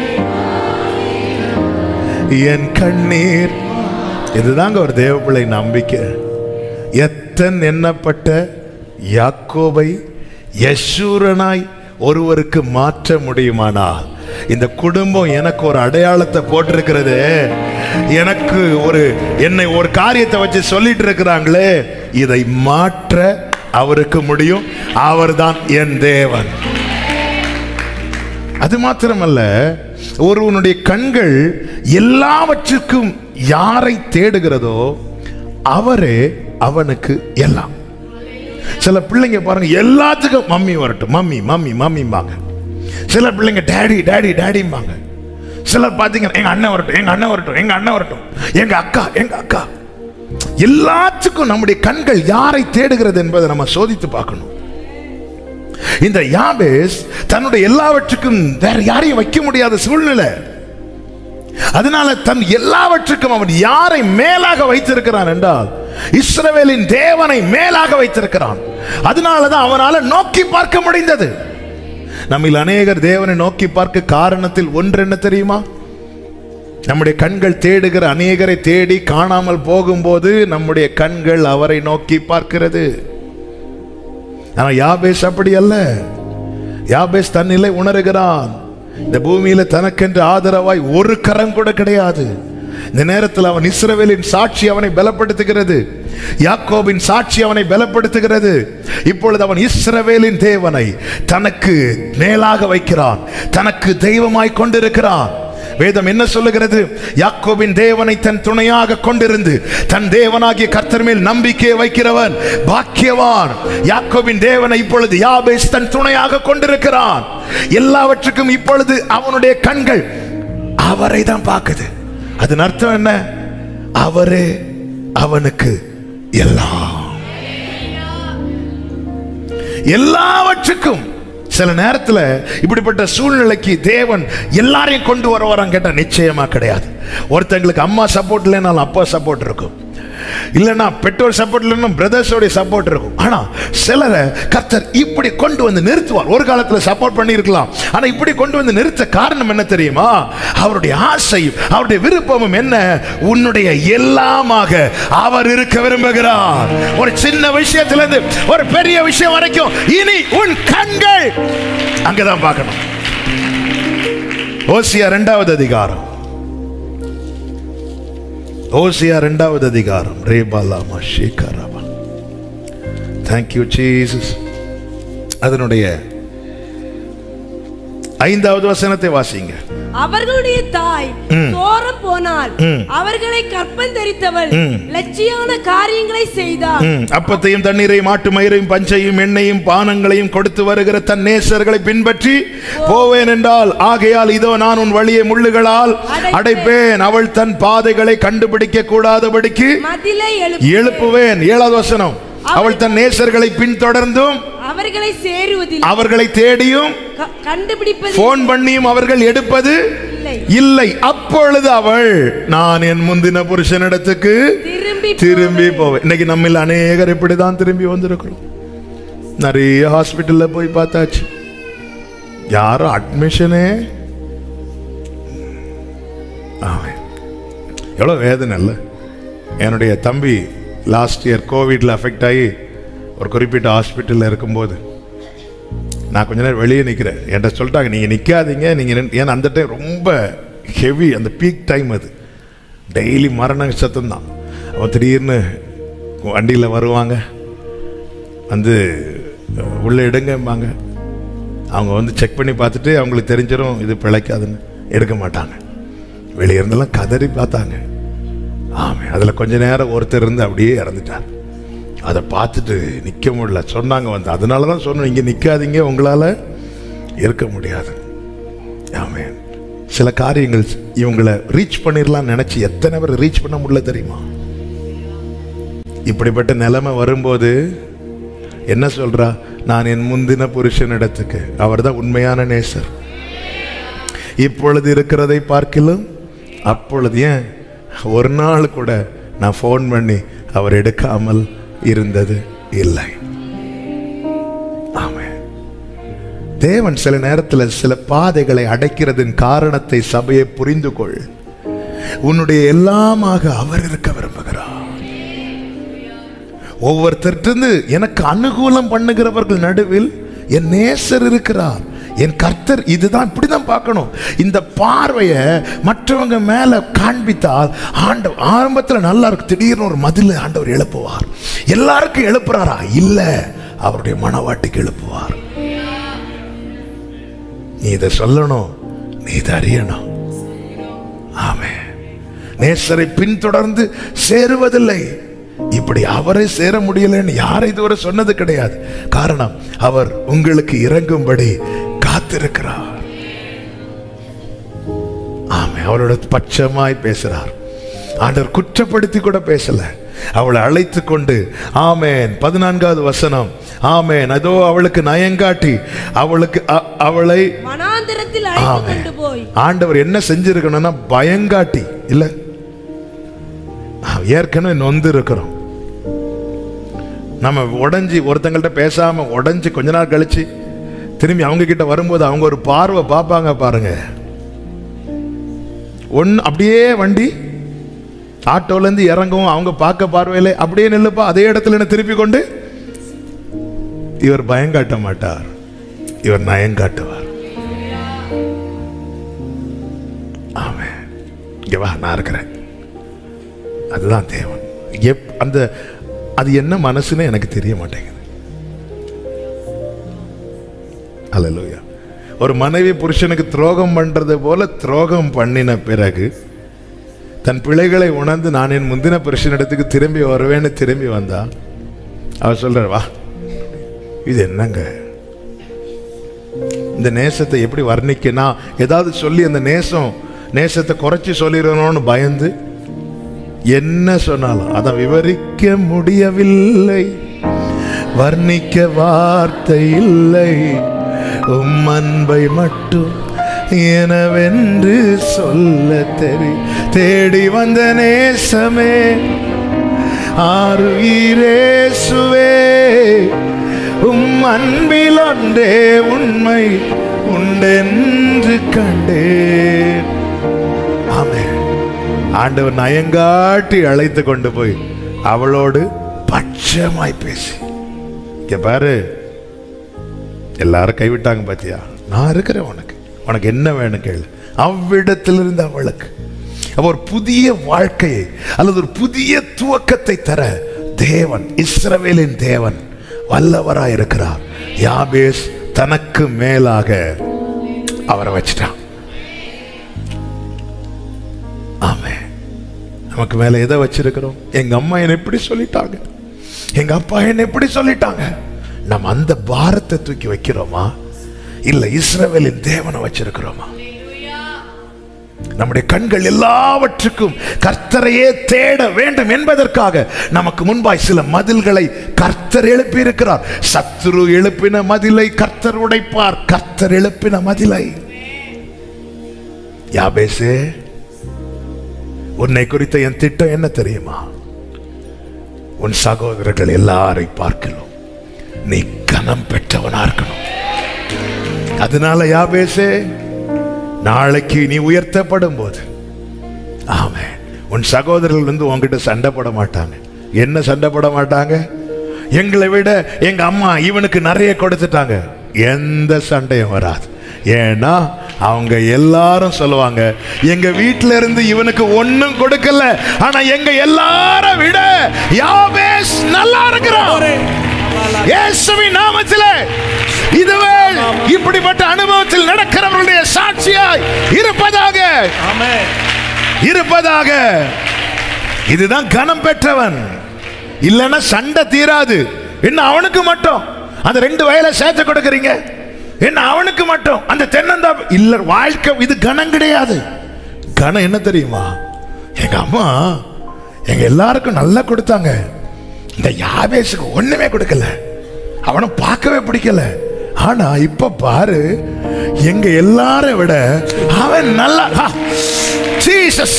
என் கண்ணீர். இதுதாங்க ஒரு தேவப்பிள்ளை நம்பிக்கை. எத்தன் எண்ணப்பட்ட யாக்கோபை யசூரனாய் ஒருவருக்கு மாற்ற முடியுமானால், இந்த குடும்பம் எனக்கு ஒரு அடையாளத்தை போட்டிருக்கிறது. எனக்கு என்னை ஒரு காரியத்தை வச்சு சொல்லிட்டு இருக்கிறாங்களே, இதை மாற்ற அவருக்கு முடியும். அவர்தான் என் தேவன். அது மாத்திரமல்ல, ஒருவனுடைய கண்கள் எல்லாவற்றுக்கும் யாரை தேடுகிறதோ அவரே அவனுக்கு எல்லாம். சில பிள்ளைங்க பாருங்க, எல்லாத்துக்கும் மம்மி வரட்டும், மம்மி மம்மி மம்மிம்பாங்க. சில பிள்ளைங்க டாடி டாடி டாடிம்பாங்க. சிலர் பாத்தீங்கன்னா எங்க அண்ணன் வரட்டும், எங்க அண்ணன் வரட்டும், எங்க அண்ணன் வரட்டும், எங்க அக்கா, எங்க அக்கா. எல்லாத்துக்கும் நம்முடைய கண்கள் யாரை தேடுகிறது என்பதை நம்ம சோதித்து பார்க்கணும். இந்த யாபேஸ் தன்னுடைய எல்லாவற்றுக்கும் வேற யாரையும் வைக்க முடியாத சூழ்நிலை. அதனால தன் எல்லாவற்றுக்கும் அவன் யாரை மேலாக வைத்திருக்கிறான் என்றால் இஸ்ரவேலின் தேவனை மேலாக வைத்திருக்கிறான். அதனாலதான் அவனால நோக்கி பார்க்க முடிந்தது. நம்மில் அநேகர் தேவனை நோக்கி பார்க்க காரணத்தில் ஒன்று என்ன தெரியுமா? நம்முடைய கண்கள் தேடுகிற அநேகரை தேடி காணாமல் போகும்போது நம்முடைய கண்கள் அவரை நோக்கி பார்க்கிறது. ஆனா யாபேஸ் அப்படி அல்ல. யாபேஸ் தன்னிலை உணர்கிறான். இந்த பூமியில தனக்கென்று ஆதரவாய் ஒரு கரம் கூட கிடையாது. இந்த நேரத்தில் அவன் இஸ்ரவேலின் சாட்சி அவனை பலப்படுத்துகிறது. யாக்கோபின் சாட்சி அவனை பலப்படுத்துகிறது. இப்பொழுது அவன் இஸ்ரவேலின் தேவனை தனக்கு மேலாக வைக்கிறான், தனக்கு தெய்வமாய் கொண்டிருக்கிறான். வேதம் என்ன சொல்லுகிறது? யாக்கோபின் தேவனை தன் துணையாக கொண்டிருந்து தன் தேவனாகிய கர்த்தர் மேல் நம்பிக்கை வைக்கிறவன் பாக்கியவான். யாக்கோபின் தேவனை இப்பொழுது யாபேஸ் தன் துணையாக கொண்டிருக்கிறான். எல்லாவற்றுக்கும் இப்பொழுது அவனுடைய கண்கள் அவரை தான் பார்க்குது. அதன் அர்த்தம் என்ன? அவரே அவனுக்கு எல்லாம். எல்லாவற்றுக்கும். சில நேரத்தில் இப்படிப்பட்ட சூழ்நிலைக்கு தேவன் எல்லாரையும் கொண்டு வருவாரான்னு கேட்டால் நிச்சயமா கிடையாது. ஒருத்தங்களுக்கு அம்மா சப்போர்ட் இல்லைனாலும் அப்பா சப்போர்ட் இருக்கும், இல்லைன்னா பெற்றோர் சப்போர்ட் இல்லைன்னா பிரதர்ஸோட சப்போர்ட் இருக்கும். ஆனா சிலரை கர்த்தர் இப்படி கொண்டு வந்து நிறுத்துவார். ஒரு காலத்துல சப்போர்ட் பண்ணி இருக்கலாம், ஆனா இப்படி கொண்டு வந்து நிறுத்த காரணம் என்ன தெரியுமா? அவருடைய ஆசையும் அவருடைய விருப்பமும் என்ன? உன்னுடைய எல்லாமாக அவர் இருக்க விரும்புகிறார். ஒரு சின்ன விஷயத்திலிருந்து ஒரு பெரிய விஷயம் வரைக்கும் இனி உன் கண்கள் அங்கதான் பார்க்கணும். ஓசியா 2வது அதிகாரம், ஓசியா 2வது அதிகாரம். ரேபாலாமா ஷேகராபா. Thank you Jesus. அதனுடைய 5வது வசனத்தை வாசிங்க. அவர்களுடைய தாய் தோரம் போனால் அவர்களை கற்பந்தரித்தவள் லட்சியான காரியங்களை செய்தாள். அப்பத்தையும் தண்ணீரையும் மாட்டு மயிரையும் பஞ்சையும் எண்ணெயும் பானங்களையும் கொடுத்து வருகிற தன் நேசர்களை பின்பற்றி போவேன் என்றால், ஆகையால் இதோ நான் உன் வழியை முள்ளுகளால் அடைப்பேன், அவள் தன் பாதைகளை கண்டுபிடிக்க கூடாதபடிக்கு எழுப்புவேன். 7வது வசனம். அவள் தன் நேசர்களை பின்தொடர்ந்தும் அவர்களை சேருவதில்லை, அவர்களை தேடியும் கண்டுபிடிப்பது, போன் பண்ணியும் அவர்கள் எடுப்பது இல்லை. அப்பொழுது அவள் நான் என் முந்தின புருஷனிடத்துக்கு திரும்பி போவேன். இன்னைக்கு நம்மில் அநேகர் இப்படிதான் திரும்பி வந்திருக்கிறோம். நிறைய ஹாஸ்பிட்டல்ல போய் பார்த்தாச்சு, யாரும் அட்மிஷனே. எவ்வளவு வேதனை இல்லை? என்னுடைய தம்பி லாஸ்ட் இயர் கோவிட்ல அஃபெக்ட் ஆகி ஒரு குறிப்பிட்ட ஹாஸ்பிட்டலில் இருக்கும்போது நான் கொஞ்ச நேரம் வெளியே நிற்கிறேன். என்கிட்ட சொல்லிட்டாங்க, நீங்கள் நிற்காதீங்க, நீங்கள் ஏன்னா அந்த டைம் ரொம்ப ஹெவி, அந்த பீக் டைம், அது டெய்லி மரண சத்தம் தான். அவன் திடீர்னு வண்டியில் வருவாங்க, வந்து உள்ளே எடுங்கம்பாங்க. அவங்க வந்து செக் பண்ணி பார்த்துட்டு அவங்களுக்கு தெரிஞ்சிடும் இது பிழைக்காதுன்னு எடுக்க மாட்டாங்க. வெளியே இருந்தெல்லாம் கதறி பார்த்தாங்க. ஆமாம், அதில் கொஞ்ச நேரம் ஒருத்தர் இருந்து அப்படியே இறந்துட்டார். அதை பார்த்துட்டு நிற்க முடியல, சொன்னாங்க வந்து. அதனால தான் சொன்னோம், இங்கே நிற்காதீங்க, உங்களால் இருக்க முடியாது. ஆமாம், சில காரியங்கள் இவங்களை ரீச் பண்ணிடலாம் நினச்சி எத்தனை பேர் ரீச் பண்ண முடியல தெரியுமா? இப்படிப்பட்ட நிலைமை வரும்போது என்ன சொல்றா? நான் என் முந்தின புருஷனிடத்துக்கு, அவர் தான் உண்மையான நேசர். இப்பொழுது இருக்கிறதை பார்க்கிலும் அப்பொழுது, ஏன் ஒரு நாள் கூட நான் ஃபோன் பண்ணி அவர் எடுக்காமல் இருந்தது இல்லை. ஆமென். தேவன் சில நேரத்தில் சில பாதைகளை அடைக்கிறதின் காரணத்தை சபையை புரிந்து கொள். உன்னுடைய எல்லாமாக அவர் இருக்க விரும்புகிறார். ஒவ்வொருத்தருந்து எனக்கு அனுகூலம் பண்ணுகிறவர்கள் நடுவில் என் நேசர் இருக்கிறார், என் கர்த்தர். இதுதான், இப்படிதான் பார்க்கணும். இந்த பார்வையை மற்றவங்க மேல காண்பித்தால் ஆண்டவர் ஆரம்பத்தில் நல்லா இருக்கு, திடீர்னு ஒரு மதில் ஆண்டவர் எழுப்புவார். எல்லாருக்கும் எழுப்புறாரா? இல்ல, அவருடைய மனவாட்டிக்கு எழுப்புவார். நீ இதை சொல்லணும், நீ இதை அறியணும். ஆமென். நேசரை பின்தொடர்ந்து சேருவதில்லை. இப்படி அவரை சேர முடியலன்னு யாரை இதுவரை சொன்னது கிடையாது. காரணம், அவர் உங்களுக்கு இறங்கும்படி காத்திருக்கிறார். ஆமென். அவரோட பட்சமாய் பேசுறார். ஆண்டவர் குற்றப்படுத்தி கூட பேசல, அவளை அழைத்து கொண்டு. ஆமென். 14வது வசனம். ஆமென். அதோ அவளுக்கு நயங்காட்டி அவளை வனாந்தரத்தில் அழைத்து கொண்டு போய். ஆண்டவர் என்ன செஞ்சிருக்கணும்னா பயங்காட்டி இல்ல, ஏற்கனவே நொந்து இருக்கிறோம். நம்ம உடஞ்சி ஒருத்தங்கள்ட்ட பேசாம உடஞ்சி கொஞ்ச நாள் கழிச்சு திரும்பி அவங்க கிட்ட வரும்போது அவங்க ஒரு பார்வை பார்ப்பாங்க பாருங்க. அப்படியே வண்டி ஆட்டோல இருந்து இறங்கவும் அவங்க பார்க்க பார்வையில அப்படியே நில்லுப்பா, அதே இடத்துல என்ன திருப்பி கொண்டு. இவர் பயங்காட்ட மாட்டார், இவர் நயங்காட்டுவார். ஆமென். இங்க வா, நான் இருக்கிறேன். அதுதான் தேவன். அது என்ன மனசுன்னு எனக்கு தெரிய மாட்டேங்குது. அல்லேலூயா. ஒரு மனைவி புருஷனுக்கு துரோகம் பண்றது போல துரோகம் பண்ணின பிறகு தன் பிழைகளை உணர்ந்து நான் என் முந்தின புருஷனிடத்துக்கு திரும்பி வருவேன்னு திரும்பி வந்தா அவர் சொல்றார், வா, இது என்னங்க இந்த நேசத்தை எப்படி வர்ணிக்கனா, ஏதாவது சொல்லி அந்த நேசத்தை குறைச்சி சொல்லிடணும்னு பயந்து என்ன சொன்னாலும் அதை விவரிக்க முடியவில்லை, வர்ணிக்க வார்த்தை இல்லை, உம் அன்பை மட்டும் எனவென்று சொல்ல தேடி வந்த நேசமே ஆருயிரேசுவே, உம் அன்பில் ஒன்றே உண்மை உண்டென்று கண்டேன். ஆமென். ஆண்டவர் நயங்காட்டி அழைத்து கொண்டு போய் அவளோடு பட்சமாய் பேசி, இங்க பாரு, எல்லாரும் கைவிட்டாங்க பாத்தியா, நான் இருக்கிறேன், உனக்கு என்ன வேணும் கேளு. அவ்விடத்திலிருந்து அவளுக்கு ஒரு புதிய வாழ்க்கையை அல்லது ஒரு புதிய துவக்கத்தை தர தேவன், இஸ்ரவேலின் தேவன் வல்லவராய் இருக்கிறார். யாபேஸ் தனக்கு மேலாக அவரை வச்சிட்டான். ஆமென். நமக்கு மேல எதை வச்சிருக்கிறோம்? எங்க அம்மா என்ன எப்படி சொல்லிட்டாங்க, எங்க அப்பா என்ன எப்படி சொல்லிட்டாங்க, நம்ம அந்த பாரத்தை தூக்கி வைக்கிறோமா, இல்ல இஸ்ரவேலின் தேவனை வச்சிருக்கிறோமா? நம்முடைய கண்கள் எல்லாவற்றுக்கும் கர்த்தரையே தேட வேண்டும் என்பதற்காக நமக்கு முன்பாய் சில மதில்களை கர்த்தர் எழுப்பி இருக்கிறார். சத்துரு எழுப்பின மதிலை கர்த்தர் உடைப்பார். கர்த்தர் எழுப்பின மதிலை. யாபேசே, உன்னை குறித்த என் திட்டம் என்ன தெரியுமா? உன் சகோதரர்கள் எல்லாரை பார்க்கலாம் நீ கனம் பெற்றவனா இருக்கணும். அதனால யாபேசே, நாளைக்கு நீ உயர்த்தப்படும் போது, ஆமென், உன் சகோதரர்கள் வந்து உன்கிட்ட சண்டை போட மாட்டாங்க. என்ன சண்டை போட மாட்டாங்க? எங்களை விட எங்க அம்மா இவனுக்கு நிறைய கொடுத்துட்டாங்க. எந்த சண்டையும் வராது. ஏன்னா அவங்க எல்லாரும் சொல்லுவாங்க, எங்க வீட்டில இருந்து இவனுக்கு ஒன்னும் கொடுக்கல, ஆனா எங்க எல்லாரும் விட யாபேஸ் நல்லா இருக்கிறான். இயேசுவின் நாமத்திலே இதுவே இப்படிப்பட்ட அனுபவத்தில் நடக்கிறவர்களுடைய சாட்சியாய் இருப்பதாக. இருப்பதாக. இதுதான் கனம் பெற்றவன். இல்லைன்னா சண்டை தீராது. என்ன அவனுக்கு மட்டும் அந்த 2 வயலை சேர்த்து கொடுக்கறீங்க, என்ன அவனுக்கு மட்டும் அந்த தென்னந்தா இல்ல. வாழ்க்கை இது கனம் கிடையாது. கனம் என்ன தெரியுமா? எங்க அம்மா எங்க எல்லாருக்கும் நல்லா கொடுத்தாங்க, இந்த யாபேசுக்கு ஒண்ணுமே கொடுக்கல, அவனை பார்க்கவே பிடிக்கல. ஆனா இப்ப பாரு, எங்க எல்லாரும் விட அவன் நல்லா. Jesus,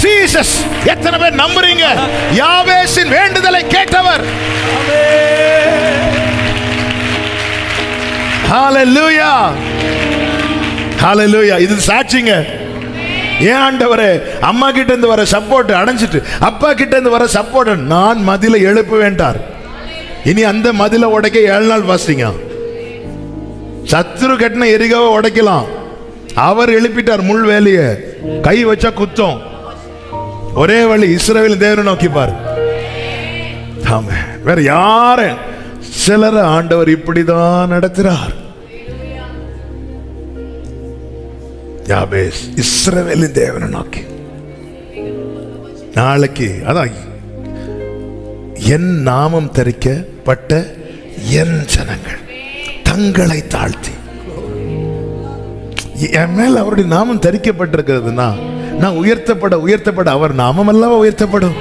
Jesus. எத்தனை பேர் நம்புறீங்க? யாபேசின் வேண்டுதலை கேட்டவர். ஹalleluya, ஹalleluya. இது சாட்சிங்க. ஏன் ஆண்டவரே, அம்மா கிட்ட இருந்து வர சப்போர்ட் அடைஞ்சிட்டு அப்பா கிட்ட இருந்து வர சப்போர்ட் நான் மதிலை எழுப்ப வேண்டார். இனி அந்த மதிலை உடைக்க 7 நாள் வாசிங்க. சத்துரு கட்டின எரிகாவை உடைக்கலாம். அவர் எழுப்பிட்டார் முள் வேலைய. கை வச்சா குத்தம். ஒரே வழி, இஸ்ரவேல் தேவனை நோக்கி பாரு. வேற யாரும் சிலர் ஆண்டவர் இப்படிதான் நடத்துறார். யாபேஸ் இஸ்ரவேலின் தேவனை நோக்கி நாளைக்கு அதான் என் நாமம் தரிக்கப்பட்ட என் ஜனங்கள் தங்களை தாழ்த்தி, என் மேல் அவருடைய நாமம் தரிக்கப்பட்டிருக்கிறதுனா நான் உயர்த்தப்பட அவர் நாமம் அல்லவா உயர்த்தப்படும்.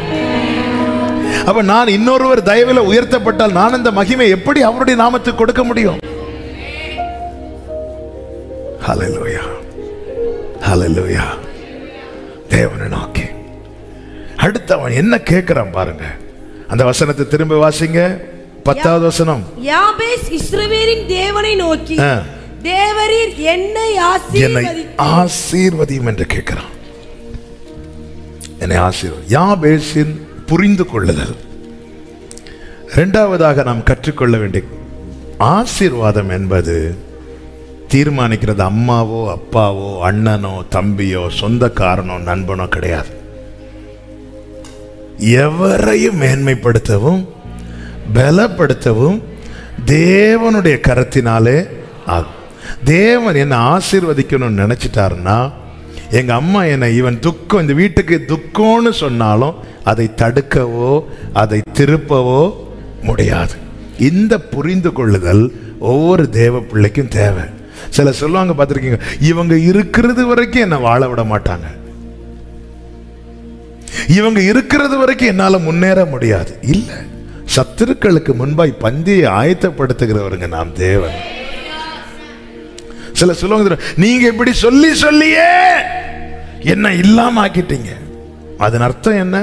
அப்ப நான் இன்னொருவர் தயவில் உயர்த்தப்பட்டால் நான் அந்த மகிமை எப்படி அவருடைய நாமத்துக்கு கொடுக்க முடியும்? ஹல்லேலூயா, ஹல்லேலூயா. தேவனை நோக்கி அடுத்து அவன் என்ன கேட்கிறான் பாருங்க. அந்த வசனத்தை திரும்ப வாசிங்க. 10வது வசனம். யாபேஸ் இஸ்ரவேலின் தேவனை நோக்கி, தேவரீர் என்னை ஆசீர்வதியும் என்று கேட்கிறான். என்னை ஆசீர்வதி. யாபேசின் புரிந்து கொள்ளுதல். இரண்டாவதாக நாம் கற்றுக்கொள்ள வேண்டிய ஆசீர்வாதம் என்பது தீர்மானிக்கிறது அம்மாவோ அப்பாவோ அண்ணனோ தம்பியோ சொந்தக்காரனோ நண்பனோ கிடையாது. எவரையும் மேன்மைப்படுத்தவும் பலப்படுத்தவும் தேவனுடைய கரத்தினாலே ஆகும். தேவன் என்னை ஆசீர்வதிக்கணும்னு நினைச்சிட்டாருன்னா, எங்க அம்மா என்னை இவன் துக்கம் இந்த வீட்டுக்கு துக்கம்னு சொன்னாலும் அதை தடுக்கவோ அதை திருப்பவோ முடியாது. இந்த புரிந்து கொள்ளுதல் ஒவ்வொரு தேவ பிள்ளைக்கும் தேவை. சில சொல்லுவாங்க பார்த்திருக்கீங்க, இவங்க இருக்கிறது வரைக்கும் என்ன வாழ விட மாட்டாங்க, இவங்க இருக்கிறது வரைக்கும் என்னால முன்னேற முடியாது. இல்ல, சத்துருக்களுக்கு முன்பாய் பந்தியை ஆயத்தப்படுத்துகிறவருங்க நாம் தேவன். சில சொல்லுவாங்க, நீங்க இப்படி சொல்லி சொல்லியே என்ன இல்லாம ஆக்கிட்டீங்க. அதன் அர்த்தம் என்ன?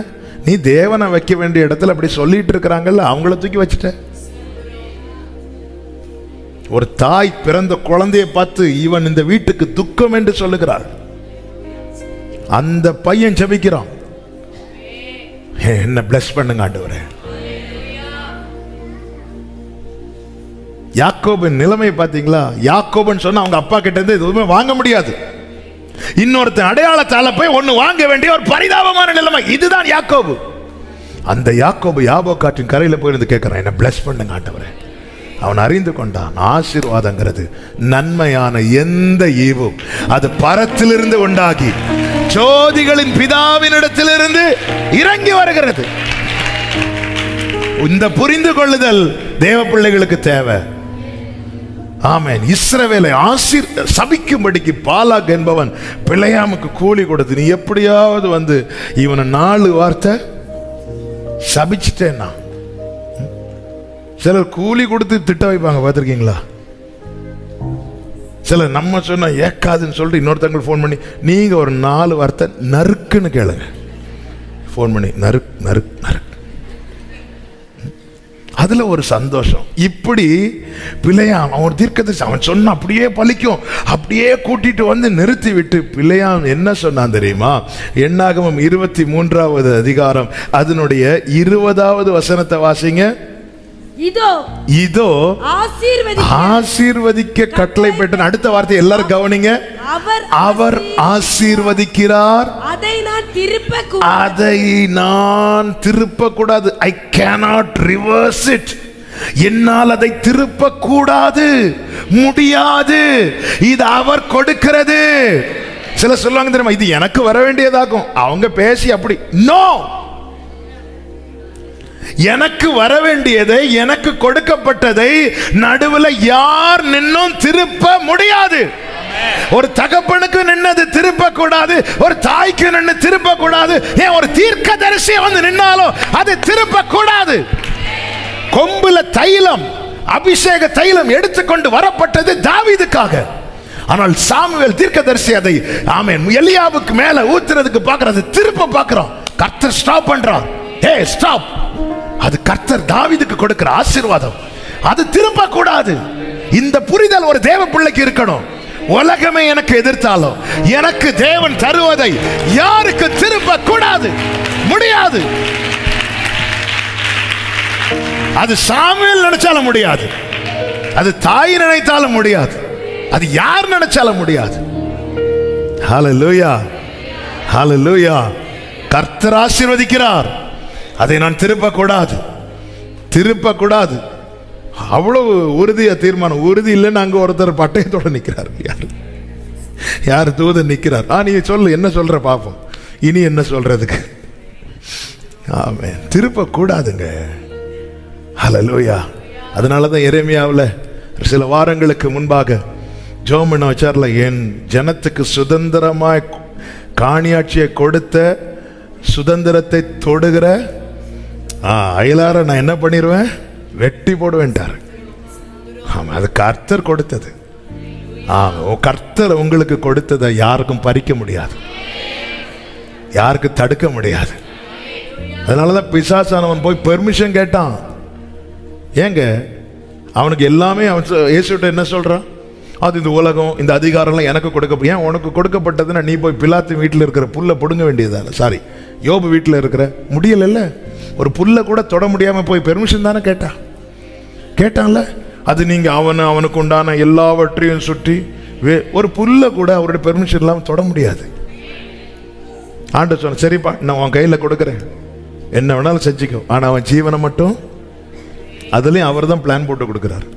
நீ தேவனை வைக்க வேண்டிய இடத்துல அப்படி சொல்லிட்டு இருக்கிறாங்கல்ல, அவங்கள தூக்கி வச்சுட்ட. ஒரு தாய் பிறந்த குழந்தையை பார்த்து இவன் இந்த வீட்டுக்கு துக்கம் என்று சொல்லுகிறார். அந்த பையன் ஜெபிக்கிறான், என்ன பிளஸ் பண்ணுங்க ஆண்டவரே. யாக்கோபின் நிலைமை பாத்தீங்களா? யாக்கோபுன்னு சொன்னா அவங்க அப்பா கிட்ட இருந்து எதுவுமே வாங்க முடியாது. இன்னொருத்தன் அடையாளத்தால போய் ஒண்ணு வாங்க வேண்டிய ஒரு பரிதாபமான நிலைமை. இதுதான் யாக்கோபு. அந்த யாக்கோபு யாபோக்காற்றின் கரையில போயிருந்து கேட்கிறான், என்ன பிளஸ் பண்ணுங்க ஆண்டவரே. அவன் அறிந்து கொண்டான், ஆசீர்வாதங்கிறது நன்மையான எந்த ஈவும் அது பரத்திலிருந்து உண்டாகி ஜோதிகளின் பிதாவினிடத்திலிருந்து இறங்கி வருகிறது. இந்த புரிந்து கொள்ளுதல் தேவ பிள்ளைகளுக்கு தேவை. ஆமென். இஸ்ரவேலை சபிக்கும்படிக்கு பாலாக் என்பவன் பிலேயாமுக்கு கூலி கொடுத்து, நீ எப்படியாவது வந்து இவனை 4 வார்த்தை சபிச்சிட்டேன்னா. சிலர் கூலி கொடுத்து திட்ட வைப்பாங்க, பார்த்துருக்கீங்களா? சிலர் நம்ம சொன்னா ஏக்காதுன்னு சொல்லிட்டு இன்னொருத்தவங்க ஃபோன் பண்ணி நீங்க ஒரு 4 வார்த்தை நறுக்குன்னு கேளுங்க. ஃபோன் பண்ணி நறுக் நறுக் நறுக், அதுல ஒரு சந்தோஷம். இப்படி பிலேயாம் அவன் தீர்க்கதரிசி, அவன் சொன்ன அப்படியே பலிக்கும், அப்படியே கூட்டிட்டு வந்து நிறுத்தி விட்டு பிலேயாம் என்ன சொன்னான் தெரியுமா? என்னாகமம் 23வது அதிகாரம் அதனுடைய 20வது வசனத்தை வாசிங்க. இதோ ஆசீர்வதிக்க கட்டளை பெற்ற. அடுத்த வார்த்தை எல்லாரும் கவனிங்க. அவர் ஆசீர்வதிக்கிறார், அதை நான் திருப்ப கூடாது. I cannot reverse it. என்னால் அதை திருப்ப கூடாது, முடியாது. இது அவர் கொடுக்கிறது. சில சொல்லுவாங்க தெரியுமா, இது எனக்கு வர வேண்டியதாகும். அவங்க பேசி அப்படி நோ, எனக்கு வர வேண்டியதை, எனக்கு கொடுக்கப்பட்டதை நடுவில் யார் நின்னும் திருப்ப முடியாது. ஒரு தகப்பனுக்கு நின்னது திருப்ப கூடாது, ஒரு தாய்க்கு நின்று திருப்ப கூடாது. ஏன் ஒரு தீர்க்கதரிசி வந்து நின்னாலும் அது திருப்ப கூடாது. கொம்புல தைலம், அபிஷேக தைலம் எடுத்துக்கொண்டு வரப்பட்டது தாவீதுக்காக. ஆனால் சாமுவேல் தீர்க்கதரிசி அதை ஆமென் எலியாவுக்கு மேல ஊத்துறதுக்கு பார்க்கறது, திருப்ப பார்க்கிறோம். கர்த்தர் ஸ்டாப் பண்றார். Hey stop. அது கர்த்தர் தாவீதுக்கு கொடுக்கிற ஆசீர்வாதம், அது திருப்ப கூடாது. இந்த புரிதல் ஒரு தேவ பிள்ளைக்கு இருக்கணும். உலகமே எனக்கு எதிர்த்தாலும் எனக்கு தேவன் தருவதை யாருக்கு திருப்ப கூடாது, முடியாது. அது சாமுவேல் நினைச்சாலும் முடியாது, அது தாய் நினைத்தாலும் முடியாது, அது யார் நினைச்சாலும் முடியாது. ஹல்லேலூயா, ஹல்லேலூயா. கர்த்தர் ஆசீர்வதிக்கிறார், அதை நான் திருப்ப கூடாது, திருப்ப கூடாது. அவ்வளவு உறுதியா தீர்மானம். உறுதி இல்லைன்னு அங்க ஒருத்தர் பட்டயத்தோட நிக்கிறார். யார் தூதன் நிக்கிறார். நீ சொல்லு, என்ன சொல்ற பாப்போம், இனி என்ன சொல்றதுக்கு. ஆமென். திருப்ப கூடாதுங்க. ஹல்லேலூயா. அதனாலதான் எரேமியாவில் சில வாரங்களுக்கு முன்பாக ஜோமன் வச்சார்ல, என் ஜனத்துக்கு சுதந்திரமாய் காணியாட்சியை கொடுத்த சுதந்திரத்தை தொடுகிற அயலார நான் என்ன பண்ணிடுவேன், வெட்டி போடுவேன்ட்டார். ஆமா, அது கர்த்தர் கொடுத்தது. கர்த்தர் உங்களுக்கு கொடுத்ததை யாருக்கும் பறிக்க முடியாது, யாருக்கு தடுக்க முடியாது. அதனாலதான் பிசாசானவன் போய் பெர்மிஷன் கேட்டான். ஏங்க, அவனுக்கு எல்லாமே அவன் இயேசுட்ட என்ன சொல்றான், அது இந்த உலகம் இந்த அதிகாரம்லாம் எனக்கு கொடுக்க, ஏன் உனக்கு கொடுக்கப்பட்டதுன்னா நீ போய் பிலாத்து வீட்டில் இருக்கிற புல்லை பிடுங்க வேண்டியதான, சாரி யோபு வீட்டில் இருக்கிற முடியல, ஒரு புல்லை கூட தொட முடியாம போய் பெர்மிஷன் தானே கேட்டான்ல. அது நீங்க அவனுக்கு உண்டான எல்லாவற்றையும் சுற்றி ஒரு புல்லை கூட அவருடைய பெர்மிஷன் இல்லாமல் தொட முடியாது. ஆண்டவர் சொன்ன, சரிப்பா நான் உன் கையில கொடுக்குறேன், என்ன வேணாலும் செஞ்சுக்கோ, ஆனா அவன் ஜீவனை மட்டும் அதுலயும் அவர் தான் பிளான் போட்டு கொடுக்கிறார்.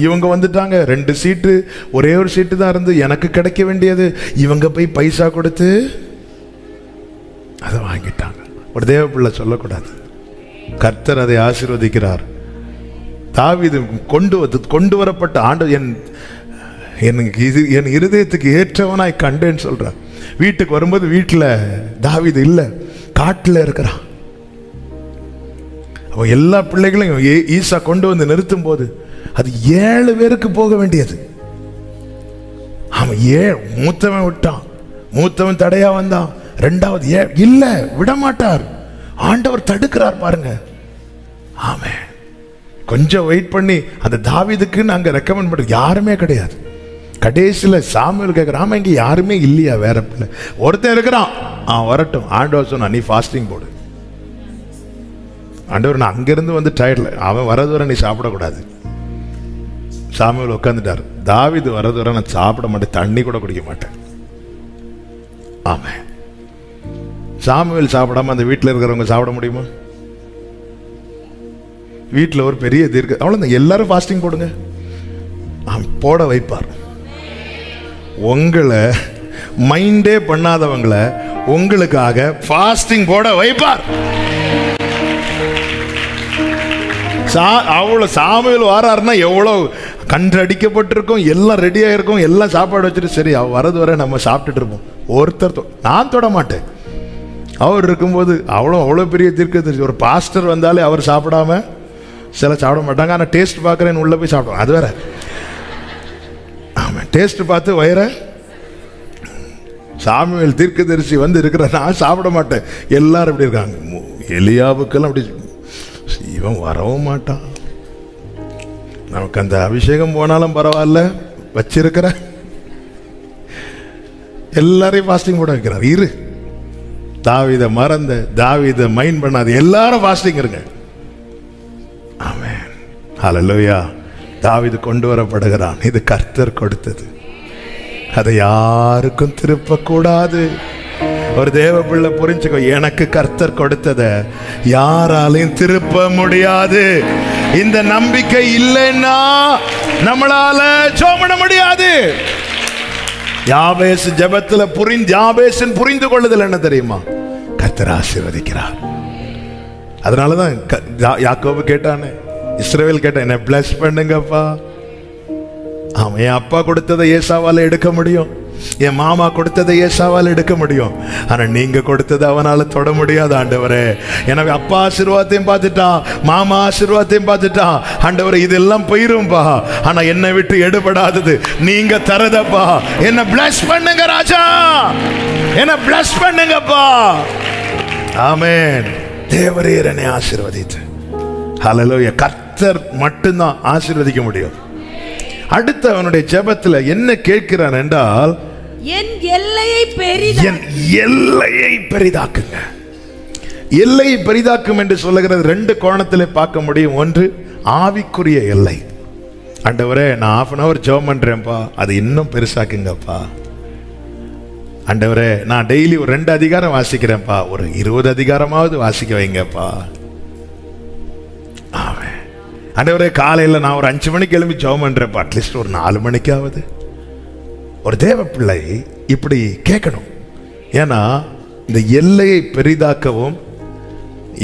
இவங்க வந்துட்டாங்க, 2 சீட்டு, ஒரே ஒரு சீட்டு தான் இருந்து எனக்கு கிடைக்க வேண்டியது, இவங்க போய் பைசா கொடுத்து அதை வாங்கிட்டாங்க. ஒரு தேவ பிள்ளை சொல்லக்கூடாது, கர்த்தர் அதை ஆசீர்வதிக்கிறார். தாவீது கொண்டு வரப்பட்ட ஆண்டு என் இருதயத்துக்கு ஏற்றவனாய் கண்டேன்னு சொல்றார். வீட்டுக்கு வரும்போது வீட்டில் தாவீது இல்லை, காட்டில் இருக்கிறான். அவ எல்லா பிள்ளைகளையும் ஈசா கொண்டு வந்து நிறுத்தும் போது அது 7 பேருக்கு போக வேண்டியது. அவன் மூத்தவன் விட்டான், மூத்தவன் தடையா வந்தான், 2வது இல்ல விடமாட்டார், ஆண்டவர் தடுக்கிறார் பாருங்க. ஆமென். கொஞ்சம் வெயிட் பண்ணி அந்த தாவீதுக்குன்னு அங்க ரெக்கமெண்ட் பண்ண யாருமே கிடையாது. கடைசியில சாமுவேல் கேட்கிறான், ஆமா இங்க யாருமே இல்லையா வேற பிள்ளை, ஒருத்தன் இருக்கிறான், வரட்டும். ஆண்டவர் சொன்னா, நீ ஃபாஸ்டிங் போடு. ஆண்டவர் நான் அங்கிருந்து வந்து டயர்ட்ல, அவன் வரது வரை நீ சாப்பிடக்கூடாது. சாமுவேல் உட்காந்துட்டார். தாவீது வரது வரை நான் சாப்பிட மாட்டேன், தண்ணி கூட குடிக்க மாட்டேன். ஆமா, சாமுவேல் சாப்பிடாம அந்த வீட்டில் இருக்கிறவங்க சாப்பிட முடியுமா? வீட்டில் ஒரு பெரிய தீர்க்க, அவ்வளவுதான், எல்லாரும் ஃபாஸ்டிங் போடுங்க, போட வைப்பார். உங்களை மைண்டே பண்ணாதவங்களை உங்களுக்காக ஃபாஸ்டிங் போட வைப்பார். அவ்வளவு சாமுவேல் வாராருன்னா எவ்வளவு கன்று அடிக்கப்பட்டிருக்கும், எல்லாம் ரெடியா இருக்கும், எல்லாம் சாப்பாடு வச்சுட்டு சரி அவ வரது வரை நம்ம சாப்பிட்டுட்டு இருப்போம். ஒருத்தர் நான் தொட மாட்டேன். அவர் இருக்கும்போது அவ்வளோ பெரிய தீர்க்கதரிசி, ஒரு பாஸ்டர் வந்தாலே அவர் சாப்பிடாம சில சாப்பிட மாட்டாங்க. ஆனால் டேஸ்ட் பார்க்குறேன்னு உள்ள போய் சாப்பிடுவோம், அது வேற. ஆமாம், டேஸ்ட் பார்த்து வயிற. சாமுவேல் தீர்க்கதரிசி வந்து இருக்கிற நான் சாப்பிட மாட்டேன், எல்லாரும் இப்படி இருக்காங்க. எலியாவுக்கெல்லாம் அப்படி, இவன் வரவும் மாட்டான், நமக்கு அந்த அபிஷேகம் போனாலும் பரவாயில்ல வச்சிருக்கிற எல்லாரையும் ஃபாஸ்டிங் போட வைக்கிறார். இரு, தாவீதை மறந்த, தாவீதை மைண்ட் பண்ணாது, எல்லாரும் ஃபாஸ்டிங் இருங்க. ஆமென், ஹல்லேலூயா. தாவீது கொண்டு வரப்படுகிறான், இது கர்த்தர் கொடுத்தது, அதை யாருக்கும் திருப்ப கூடாது. ஒரு தேவ பிள்ளை புரிஞ்சுக்கோ, எனக்கு கர்த்தர் கொடுத்ததை யாராலையும் திருப்ப முடியாது. இந்த நம்பிக்கை இல்லைன்னா நம்மளால ஜெபம் பண்ண முடியாது. யாபேஸ் ஜெபத்துல யாபேசின் புரிந்து கொள்ளுதல் என்ன தெரியுமா? கர்த்தர் ஆசீர்வதிக்கிறார். அதனாலதான் யாக்கோபு கேட்டானே, இஸ்ரவேல் கேட்டான், என்ன பிளஸ் பண்ணுங்கப்பா. ஆமா, என் அப்பா கொடுத்ததை ஏசாவால எடுக்க முடியும், என் மாமா கொடுத்ததை ஏசாவால் எடுக்க முடியும், ஆனா நீங்க கொடுத்ததை அவனால தொட முடியாது ஆண்டவரே. எனவே அப்பா ஆசீர்வாதத்தையும் பார்த்துட்டான், மாமா ஆசீர்வாதத்தையும் பார்த்துட்டான். ஆண்டவரே இதெல்லாம் போயிரும்பா, ஆனா என்னை விட்டு எடுபடாதது நீங்க தரதப்பா. என்ன பிளஸ் பண்ணுங்க ராஜா, என்ன பிளஸ் பண்ணுங்கப்பா. ஆமென். தேவரீர் என்னை ஆசீர்வதித்து. ஹல்லேலூயா. கர்த்தர் மட்டும்தான் ஆசீர்வதிக்க முடியும். அடுத்து அவனுடைய ஜெபத்துல என்ன கேட்கிறான் என்றால், என் எல்லையை பெரிதாக்குங்க. எல்லையை பெரிதாக்கும் என்று சொல்லுகிறது 2 கோணத்திலே பார்க்க முடியும். ஒன்று ஆவிக்குரிய எல்லை. ஆண்டவரே நான் 1/2 hour ஜெபம் பண்றேன்ப்பா, அது இன்னும் பெருசாக்குங்கப்பா. ஆண்டவரே, நான் டெய்லி ஒரு 2 அதிகாரம் வாசிக்கிறேன்ப்பா, ஒரு 20 அதிகாரமாவது வாசிக்க வைங்கப்பா. ஆமென். ஆண்டவரே, காலையில் நான் ஒரு 5 மணிக்கு எழும்பி ஜெபம் பண்றேன்ப்பா, அட்லீஸ்ட் ஒரு 4 மணிக்காவது. ஒரு தேவ பிள்ளை இப்படி கேட்கணும். ஏன்னா இந்த எல்லையை பெரிதாக்கவும்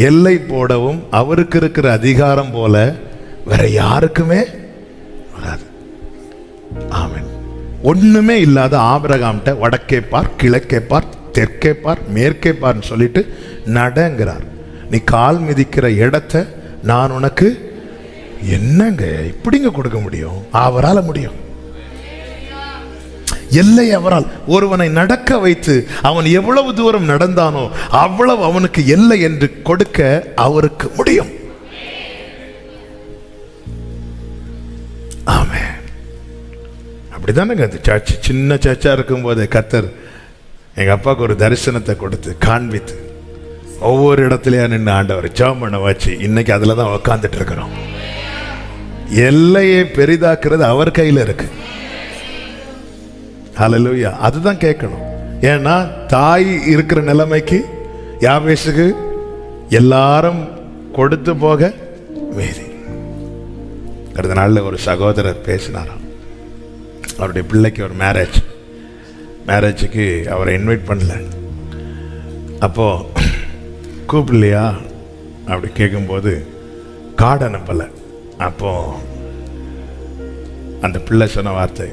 எல்லை போடவும் அவருக்கு இருக்கிற அதிகாரம் போல வேற யாருக்குமே வராது. ஆமென். ஒண்ணுமே இல்லாத ஆபிரகாம்கிட்ட வடக்கே பார், கிழக்கே பார், தெற்கே பார், மேற்கே பார்ன்னு சொல்லிட்டு நடங்கிறார். நீ கால் மிதிக்கிற இடத்தை நான் உனக்கு என்னங்க இப்படிங்க கொடுக்க முடியும்? அவரால் முடியும். எல்லை அவரால். ஒருவனை நடக்க வைத்து அவன் எவ்வளவு தூரம் நடந்தானோ அவ்வளவு அவனுக்கு எல்லை என்று கொடுக்க அவருக்கு முடியும். ஆமென். அப்படிதானங்க அந்த சர்ச் சின்ன சர்ச்சா இருக்கும் போதே கர்த்தர் எங்க அப்பாவுக்கு ஒரு தரிசனத்தை கொடுத்து காண்பித்து ஒவ்வொரு இடத்துலயா நின்று ஆண்டவர் ஜெபம் பண்ண வச்சு இன்னைக்கு அதுல தான் உட்கார்ந்துட்டு இருக்கிறோம். எல்லையை பெரிதாக்குறது அவர் கையில இருக்கு. ஹல்லேலூயா. அதுதான் கேட்கணும். ஏன்னா தாய் இருக்கிற நிலைமைக்கு யாபேசுக்கு எல்லாரும் கொடுத்து போக மீதி. அடுத்த நாளில் ஒரு சகோதரர் பேசினாராம். அவருடைய பிள்ளைக்கு ஒரு மேரேஜுக்கு அவரை இன்வைட் பண்ணல. அப்போ கூப்பிடலையா அப்படி கேட்கும்போது கார்டு அனுப்பலை. அப்போ அந்த பிள்ளை சொன்ன வார்த்தை,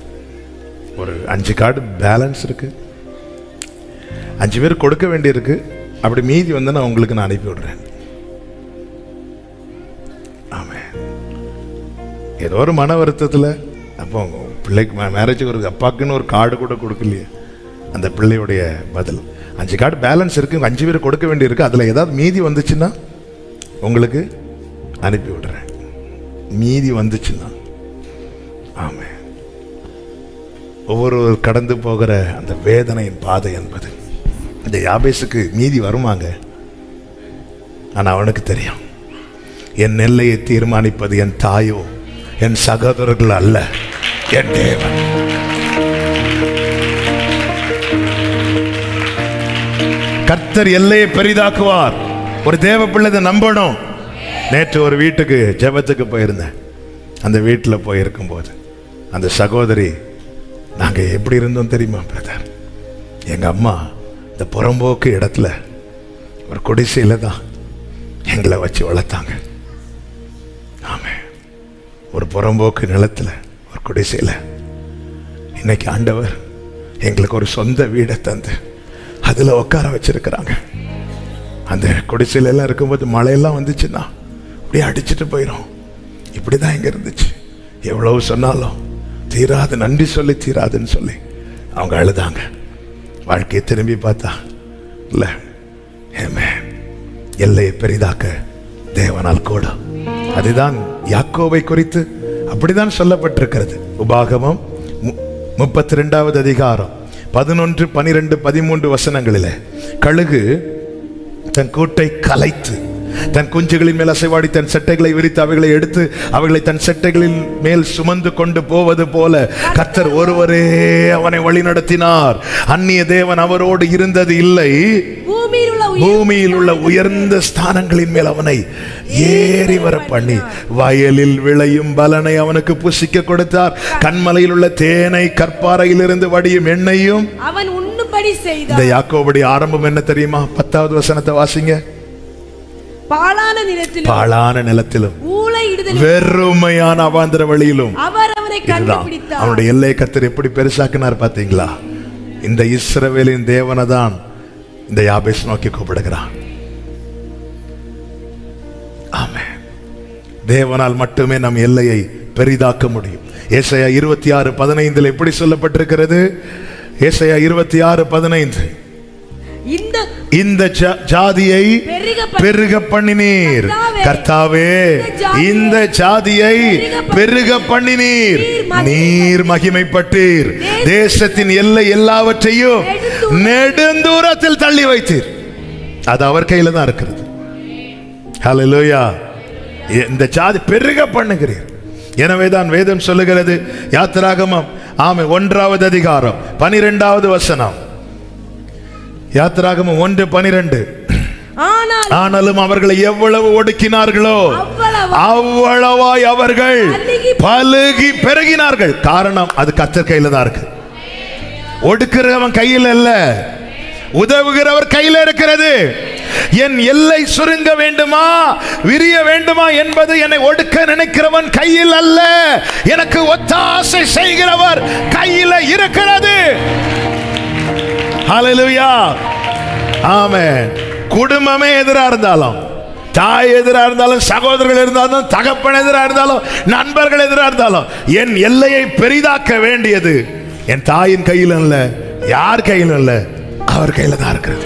ஒரு 5 கார்டு பேலன்ஸ் இருக்கு, 5 பேர் கொடுக்க வேண்டியிருக்கு, அப்படி மீதி வந்து நான் உங்களுக்கு நான் அனுப்பி விடுறேன். ஆமாம். ஏதோ ஒரு மன வருத்தத்தில் அப்போ பிள்ளைக்கு மேரேஜுக்கு ஒரு அப்பாக்குன்னு ஒரு கார்டு கூட கொடுக்கலையே. அந்த பிள்ளையுடைய பதில், 5 கார்டு பேலன்ஸ் இருக்கு, 5 பேர் கொடுக்க வேண்டியிருக்கு, அதில் ஏதாவது மீதி வந்துச்சுன்னா உங்களுக்கு அனுப்பி விடுறேன். மீதி வந்துச்சுன்னா. ஆமாம். ஒவ்வொரு கடந்து போகிற அந்த வேதனையின் பாதை என்பது இந்த யாபேசுக்கு மீதி வருமாங்க. ஆனா அவனுக்கு தெரியும், என் எல்லையை தீர்மானிப்பது என் தாயோ என் சகோதரர்கள் அல்ல, என் தேவன். கர்த்தர் எல்லையை பெரிதாக்குவார். ஒரு தேவ பிள்ளை நம்பணும். நேற்று ஒரு வீட்டுக்கு ஜெபத்துக்கு போயிருந்தேன். அந்த வீட்டில் போயிருக்கும் போது அந்த சகோதரி, நாங்க எப்படி இருந்தோம் தெரியுமா பிரதர்? எங்க அம்மா இந்த புறம்போக்கு இடத்துல ஒரு குடிசையில தான் எங்களை வச்சு வளர்த்தாங்க. ஆமே. ஒரு புறம்போக்கு நிலத்துல ஒரு குடிசையில இன்னைக்கு ஆண்டவர் எங்களுக்கு ஒரு சொந்த வீடை தந்து அதுல உட்கார வச்சிருக்கிறாங்க. அந்த குடிசையில எல்லாம் இருக்கும்போது மழையெல்லாம் வந்துச்சுன்னா அப்படியே அடிச்சுட்டு போயிடும். இப்படிதான் இங்க இருந்துச்சு. எவ்வளவு சொன்னாலும் தீராது, நன்றி சொல்லி தீராதுன்னு சொல்லி அவங்க அழுதாங்க. வாழ்க்கையை திரும்பி பார்த்தா இல்ல, எல்லையை பெரிதாக்க தேவனால் கூட. அதுதான் யாக்கோபை குறித்து அப்படிதான் சொல்லப்பட்டிருக்கிறது. உபாகமம் 32வது அதிகாரம் 11, 12, 13 வசனங்களிலே கழுகு தன் கூட்டை கலைத்து தன் குஞ்சுகளின் மேல் அசைவாடி தன் செட்டைகளை விரித்து அவைகளை எடுத்து அவைகளை தன் செட்டைகளின் மேல் சுமந்து கொண்டு போவது போல கர்த்தர் ஒருவரே அவனை வழி நடத்தினார். அந்நிய தேவன் அவரோடு இருந்தது இல்லை. பூமியில் உள்ள உயர்ந்த ஸ்தானங்களின் மேல் அவனை ஏறி வர பண்ணி வயலில் விளையும் பலனை அவனுக்கு புசிக்க கொடுத்தார். கண்மலையில் உள்ள தேனை கற்பாறையில் இருந்து வடியும் எண்ணெயும் அவன் உண்ணும்படி செய்தார். இந்த யாக்கோபுடைய ஆரம்பம் என்ன தெரியுமா? 10வது வசனத்தை வாசிங்க. பாழான நிலத்திலும் வெறுமையான அவாந்தர வழியிலும் அவனுடைய எல்லை கர்த்தர் எப்படி பெருசாக்கினார் பாத்தீங்களா? இந்த இஸ்ரவேலின் தேவனை தான் இந்த யாபேஸ் நோக்கி கூப்பிடுகிறான். ஆமென். தேவனால் மட்டுமே நம் எல்லையை பெரிதாக்க முடியும். ஏசாயா 26:15 எப்படி சொல்லப்பட்டிருக்கிறது? ஏசாயா 26:15, இந்த ஜாதியை பெருக பண்ணினீர் கர்த்தாவே, இந்த ஜாதியை பெருக பண்ணினீர், நீர் மகிமைப்பட்டீர், தேசத்தின் எல்லை எல்லாவற்றையும் நெடுந்தூரத்தில் தள்ளி வைத்தீர். அது அவர் கையில தான் இருக்கிறது. ஹல்லேலூயா. இந்த ஜாதி பெருக பண்ணுகிறீர். எனவேதான் வேதம் சொல்லுகிறது, யாத்திராகமம் 1வது அதிகாரம் 12வது வசனம், யாத்திராகமம் 1:12. ஆனாலும் அவர்களை எவ்வளவு ஒடுக்கினார்களோ அவ்வளவாய் அவர்கள் பலுகி பெருகினார்கள். காரணம், அது கர்த்தர் கையில தான் இருக்கு. ஒடுக்கிறவன் கையில் அல்ல, உதவுகிறவர் கையில் இருக்கிறது. என் எல்லை சுருங்க வேண்டுமா, விரிய வேண்டுமா என்பது என்னை ஒடுக்க நினைக்கிறவன் கையில் அல்ல, எனக்கு ஒத்தாசை செய்கிறவர் கையில் இருக்கிறது. ஹல்லேலூயா, ஆமென். குடும்பமே எதிரா இருந்தாலும், தாய் எதிரா இருந்தாலும், சகோதரர்கள் இருந்தாலும், தகப்பன் எதிரா இருந்தாலும், நண்பர்கள் எதிரா இருந்தாலும், என் எல்லையை பெரிதாக்க வேண்டியது என் தாயின் கையில் அல்ல, யார் கையில் அல்ல, அவர் கையில தான் இருக்கிறது.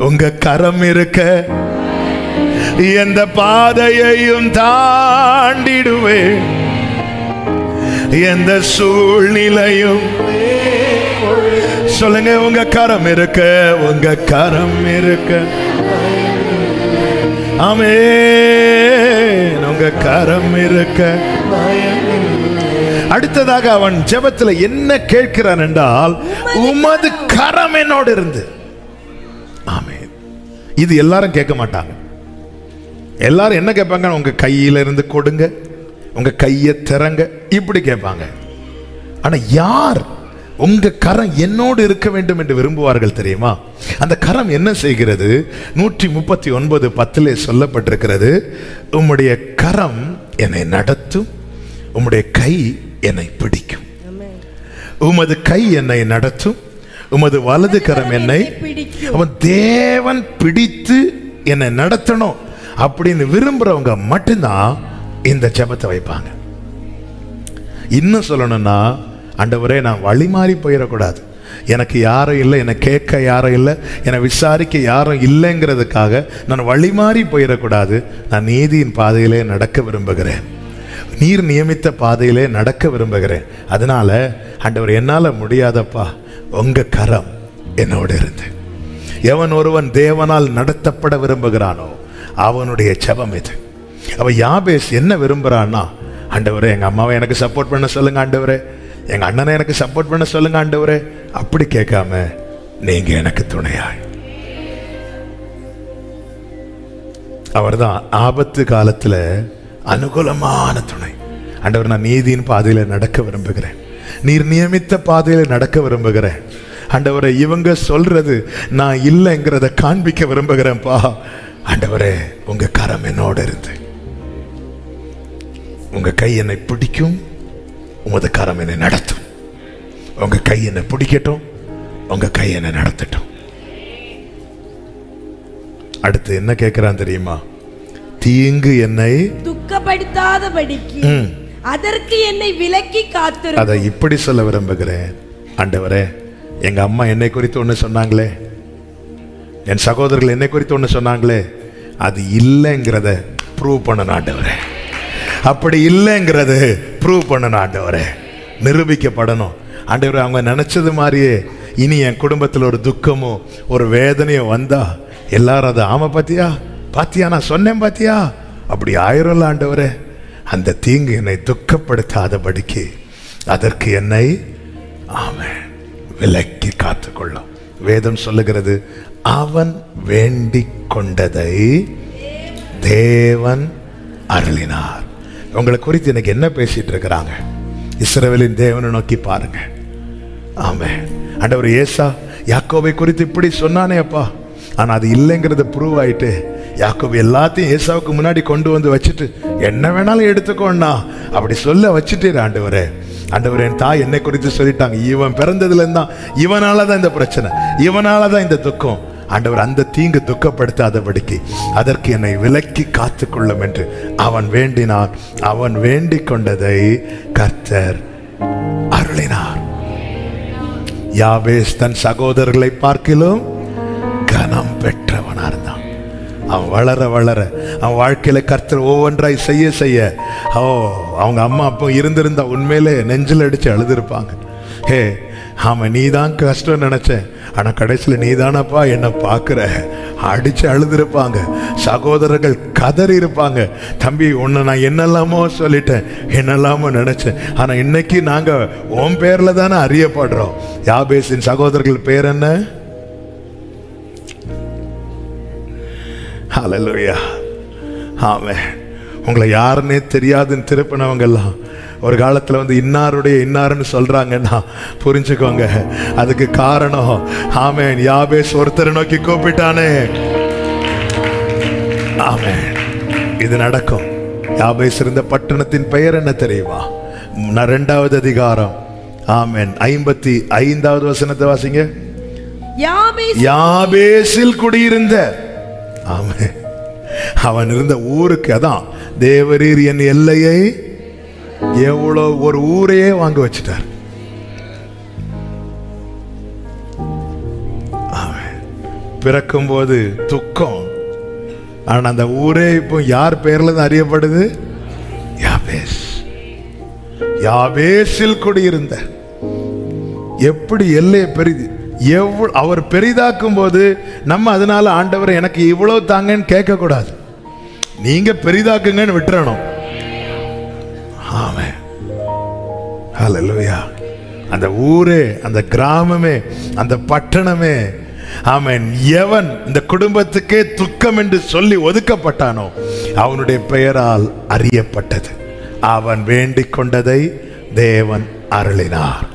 உங்க கரம் இருக்க எந்த பாதையையும் தாண்டிடுவேன், எந்த சூழ்நிலையும். சொல்லுங்க, உங்க கரம் இருக்க, உங்க கரம் இருக்க. ஆமென், உங்க கரம் இருக்க. அடுத்ததாக அவன் ஜெபத்தில் என்ன கேட்கிறான் என்றால், உமது கரம் என்னோடு இருந்து. ஆமென். இது எல்லாரும் கேட்க மாட்டாங்க. எல்லாரும் என்ன கேட்பாங்க? உங்க கையில இருந்து கொடுங்க, உங்க கையை திறங்க, இப்படி கேட்பாங்க. ஆனா யார் உங்க கரம் என்னோடு இருக்க வேண்டும் என்று விரும்புவார்கள் தெரியுமா? அந்த கரம் என்ன செய்கிறது? 139:10 சொல்லப்பட்டிருக்கிறது, உம்முடைய கரம் என்னை நடத்தும், உம்முடைய கை என்னை பிடிக்கும். உமது கை என்னை நடத்தும், உமது வலது கரம் என்னை அவன் தேவன் பிடித்து என்னை நடத்தணும் அப்படின்னு விரும்புறவங்க மட்டும்தான் இந்த ஜெபத்தை வைப்பாங்க. இன்னும் சொல்லணும்னா, ஆண்டவரே நான் வழி மாறி போயிடக்கூடாது, எனக்கு யாரும் இல்லை, என்னை கேட்க யாரும் இல்லை, என்னை விசாரிக்க யாரும் இல்லைங்கிறதுக்காக நான் வழி மாறி போயிடக்கூடாது. நான் நீதியின் பாதையிலே நடக்க விரும்புகிறேன், நீர் நியமித்த பாதையிலே நடக்க விரும்புகிறேன். அதனால ஆண்டவர் என்னால் முடியாதப்பா, உங்க கரம் என்னோடு இருந்து. எவன் ஒருவன் தேவனால் நடத்தப்பட விரும்புகிறானோ அவனுடைய ஜெபம் இது. அவன் யாபேஸ் என்ன விரும்புகிறான்னா, ஆண்டவரே எங்க அம்மாவை எனக்கு சப்போர்ட் பண்ண சொல்லுங்க ஆண்டவரே, எங்க அண்ணனை எனக்கு சப்போர்ட் பண்ண சொல்லுங்க ஆண்டவரே, அப்படி கேட்காம நீங்க எனக்கு துணையாய். அவர்தான் ஆபத்து காலத்துல அனுகூலமான துணை. ஆண்டவர், நான் நீதியின் பாதையில நடக்க விரும்புகிறேன், நீர் நியமித்த பாதையில நடக்க விரும்புகிறேன். ஆண்டவரே, இவங்க சொல்றது நான் இல்லைங்கிறத காண்பிக்க விரும்புகிறேன்ப்பா. ஆண்டவரே, உங்க கரம் என்னோடு இருந்து, உங்க கை என்னை பிடிக்கும், உமது கரம் என்னை நடத்தும். உங்க கை என்னை பிடிக்கட்டும், உங்க கை என்னை நடத்தட்டும். அடுத்து என்ன கேட்கிறான் தெரியுமா? தீங்கு என்னை துக்கப்படுத்தாதபடிக்கு அதற்கு என்னை விலக்கி காத்து. அதை இப்படி சொல்ல விரும்புகிறேன். ஆண்டவரே, எங்க அம்மா என்னை குறித்து ஒன்று சொன்னாங்களே, என் சகோதரர்கள் என்னை குறித்து ஒன்று சொன்னாங்களே, அது இல்லைங்கிறத ப்ரூவ் பண்ணணும் ஆண்டவரே. அப்படி இல்லைங்கிறது ப்ரூவ் பண்ணணும் ஆண்டவரே, நிரூபிக்கப்படணும் ஆண்டவரே. அவங்க நினைச்சது மாதிரியே இனி என் குடும்பத்தில் ஒரு துக்கமோ ஒரு வேதனையோ வந்தா எல்லாரும் அதை ஆமா பாத்தியா பாத்தியா நான் சொன்னேன் பாத்தியா அப்படி ஆயிரம்ல ஆண்டவரே. அந்த தீங்கு என்னை துக்கப்படுத்தாதபடிக்கு அதற்கு என்னை ஆமென் விலக்கி காத்துக்கொள்ளும். வேதம் சொல்லுகிறது, அவன் வேண்டிக் கொண்டதை தேவன் அருளினார். உங்களை குறித்து எனக்கு என்ன பேசிட்டு இருக்கிறாங்க? இஸ்ரவேலின் தேவனை நோக்கி பாருங்க. ஆமென். ஆண்டவர் ஏசா யாக்கோபை குறித்து இப்படி சொன்னானே அப்பா, ஆனா அது இல்லைங்கிறது ப்ரூவ் ஆயிட்டு யாக்கோபு எல்லாத்தையும் ஏசாவுக்கு முன்னாடி கொண்டு வந்து வச்சுட்டு என்ன வேணாலும் எடுத்துக்கோன்னா அப்படி சொல்ல வச்சுட்டே ஆண்டவரே. ஆண்டவர், என் தாய் என்னை குறித்து சொல்லிட்டாங்க, இவன் பிறந்ததுல இருந்தா இவனாலதான் இந்த பிரச்சனை, இவனாலதான் இந்த துக்கம். ஆண்டவர், அந்த தீங்கு துக்கப்படுத்தாதபடிக்கு அதற்கு என்னை விலக்கி காத்துக்கொள்ளும் என்று அவன் வேண்டினான். அவன் வேண்டிக் கொண்டதை கர்த்தர் அருளினார். யாபேஸ் தன் சகோதரர்களை பார்க்கிலும் கனம் பெற்றவனா இருந்தான். அவன் வளர வளர அவன் வாழ்க்கையில கர்த்தர் ஒவ்வொன்றாய் செய்ய செய்ய அவங்க அம்மா அப்போ இருந்திருந்தா உண்மையிலே நெஞ்சில் அடிச்சு அழுதுருப்பாங்க. ஹே ஆமா, நீதான் கஷ்டம் நினைச்சேன், ஆனா கடைசியில நீதானப்பா என்ன பாக்குற அடிச்சு அழுதுருப்பாங்க. சகோதரர்கள் கதறி இருப்பாங்க, தம்பி உன்னை நான் என்னெல்லாமோ சொல்லிட்டேன், என்னெல்லாமோ நினைச்சேன், ஆனா இன்னைக்கு நாங்க உன் பேர்ல தானே அறியப்படுறோம். யாபேசின் சகோதரர்கள் பேர் என்ன? ஹல்லேலூயா. ஆமென். உங்களை யாருன்னே தெரியாதுன்னு திருப்பினவங்க எல்லாம் ஒரு காலத்தில் வந்து இன்னாருன்னு சொல்றாங்கன்னா புரிஞ்சுக்கோங்க, அதுக்கு காரணம் ஆமென், யாபேஸ் ஒருத்தரை நோக்கி கூப்பிட்டானே. ஆமென். இது நடக்கும். யாபேஸ் இருந்த பட்டணத்தின் பெயர் என்ன தெரியுமா? 2வது அதிகாரம் ஆமென் 55வது வசனத்தை வாசிங்க. யாபேசில் குடியிருந்த, ஆமென், அவன் இருந்த ஊருக்கு, அதான் தேவரீர் என் எல்லையை, எவ்வளோ ஒரு ஊரையே வாங்க வச்சிட்டார். பிறக்கும் போது துக்கம், ஆனா அந்த ஊரே இப்போ யார் பெயர்ல தான் அறியப்படுது? யாபேஸ். யாபேசில் குடியிருந்த. எப்படி எல்லையை பெரிது, அவர் பெரிதாக்கும் போது நம்ம அதனால ஆண்டவர் எனக்கு இவ்வளவு தாங்கன்னு கேட்க கூடாது, நீங்க பெரிதாக்குங்கன்னு விட்டுறணும். ஆமென். ஹல்லேலூயா. அந்த ஊரே, அந்த கிராமமே, அந்த பட்டணமே, ஆமென், எவன் இந்த குடும்பத்துக்கே துக்கம் என்று சொல்லி ஒதுக்கப்பட்டானோ அவனுடைய பெயரால் அறியப்பட்டது. அவன் வேண்டிக் கொண்டதை தேவன் அருளினார்.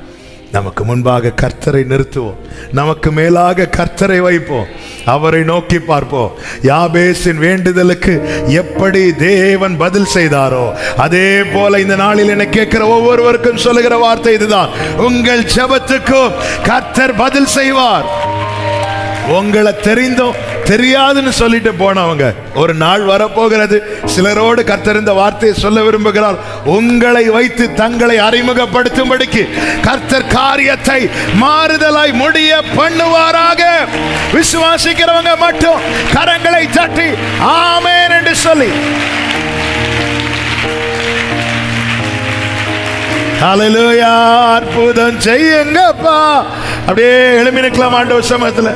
நமக்கு முன்பாக கர்த்தரை நிறுத்துவோம், நமக்கு மேலாக கர்த்தரை வைப்போம், அவரை நோக்கி பார்ப்போம். யாபேசின் வேண்டுதலுக்கு எப்படி தேவன் பதில் செய்தாரோ அதே போல இந்த நாளில் என்னை கேட்கிற ஒவ்வொருவருக்கும் சொல்லுகிற வார்த்தை இதுதான்: உங்கள் ஜெபத்துக்கும் கர்த்தர் பதில் செய்வார். உங்களை தெரிந்தும் தெரியாதுன்னு சொல்லிட்டு போனவங்க ஒரு நாள் வரப்போகிறது. சிலரோடு கர்த்தர் இந்த வார்த்தையை சொல்ல விரும்புகிறார். உங்களை வைத்து தங்களை அறிமுகப்படுத்தும்படிக்கு கர்த்தர் காரியத்தை மாறுதலாய் முடிய பண்ணுவாராக. விசுவாசிக்கிறவங்க மட்டும் கரங்களை தட்டி ஆமென் என்று சொல்லி ஹல்லேலூயா. அற்புதம் செய்யுங்கப்பா. அப்படியே எழும்பி நிற்கலாம் ஆண்டவர் சமூகத்துல.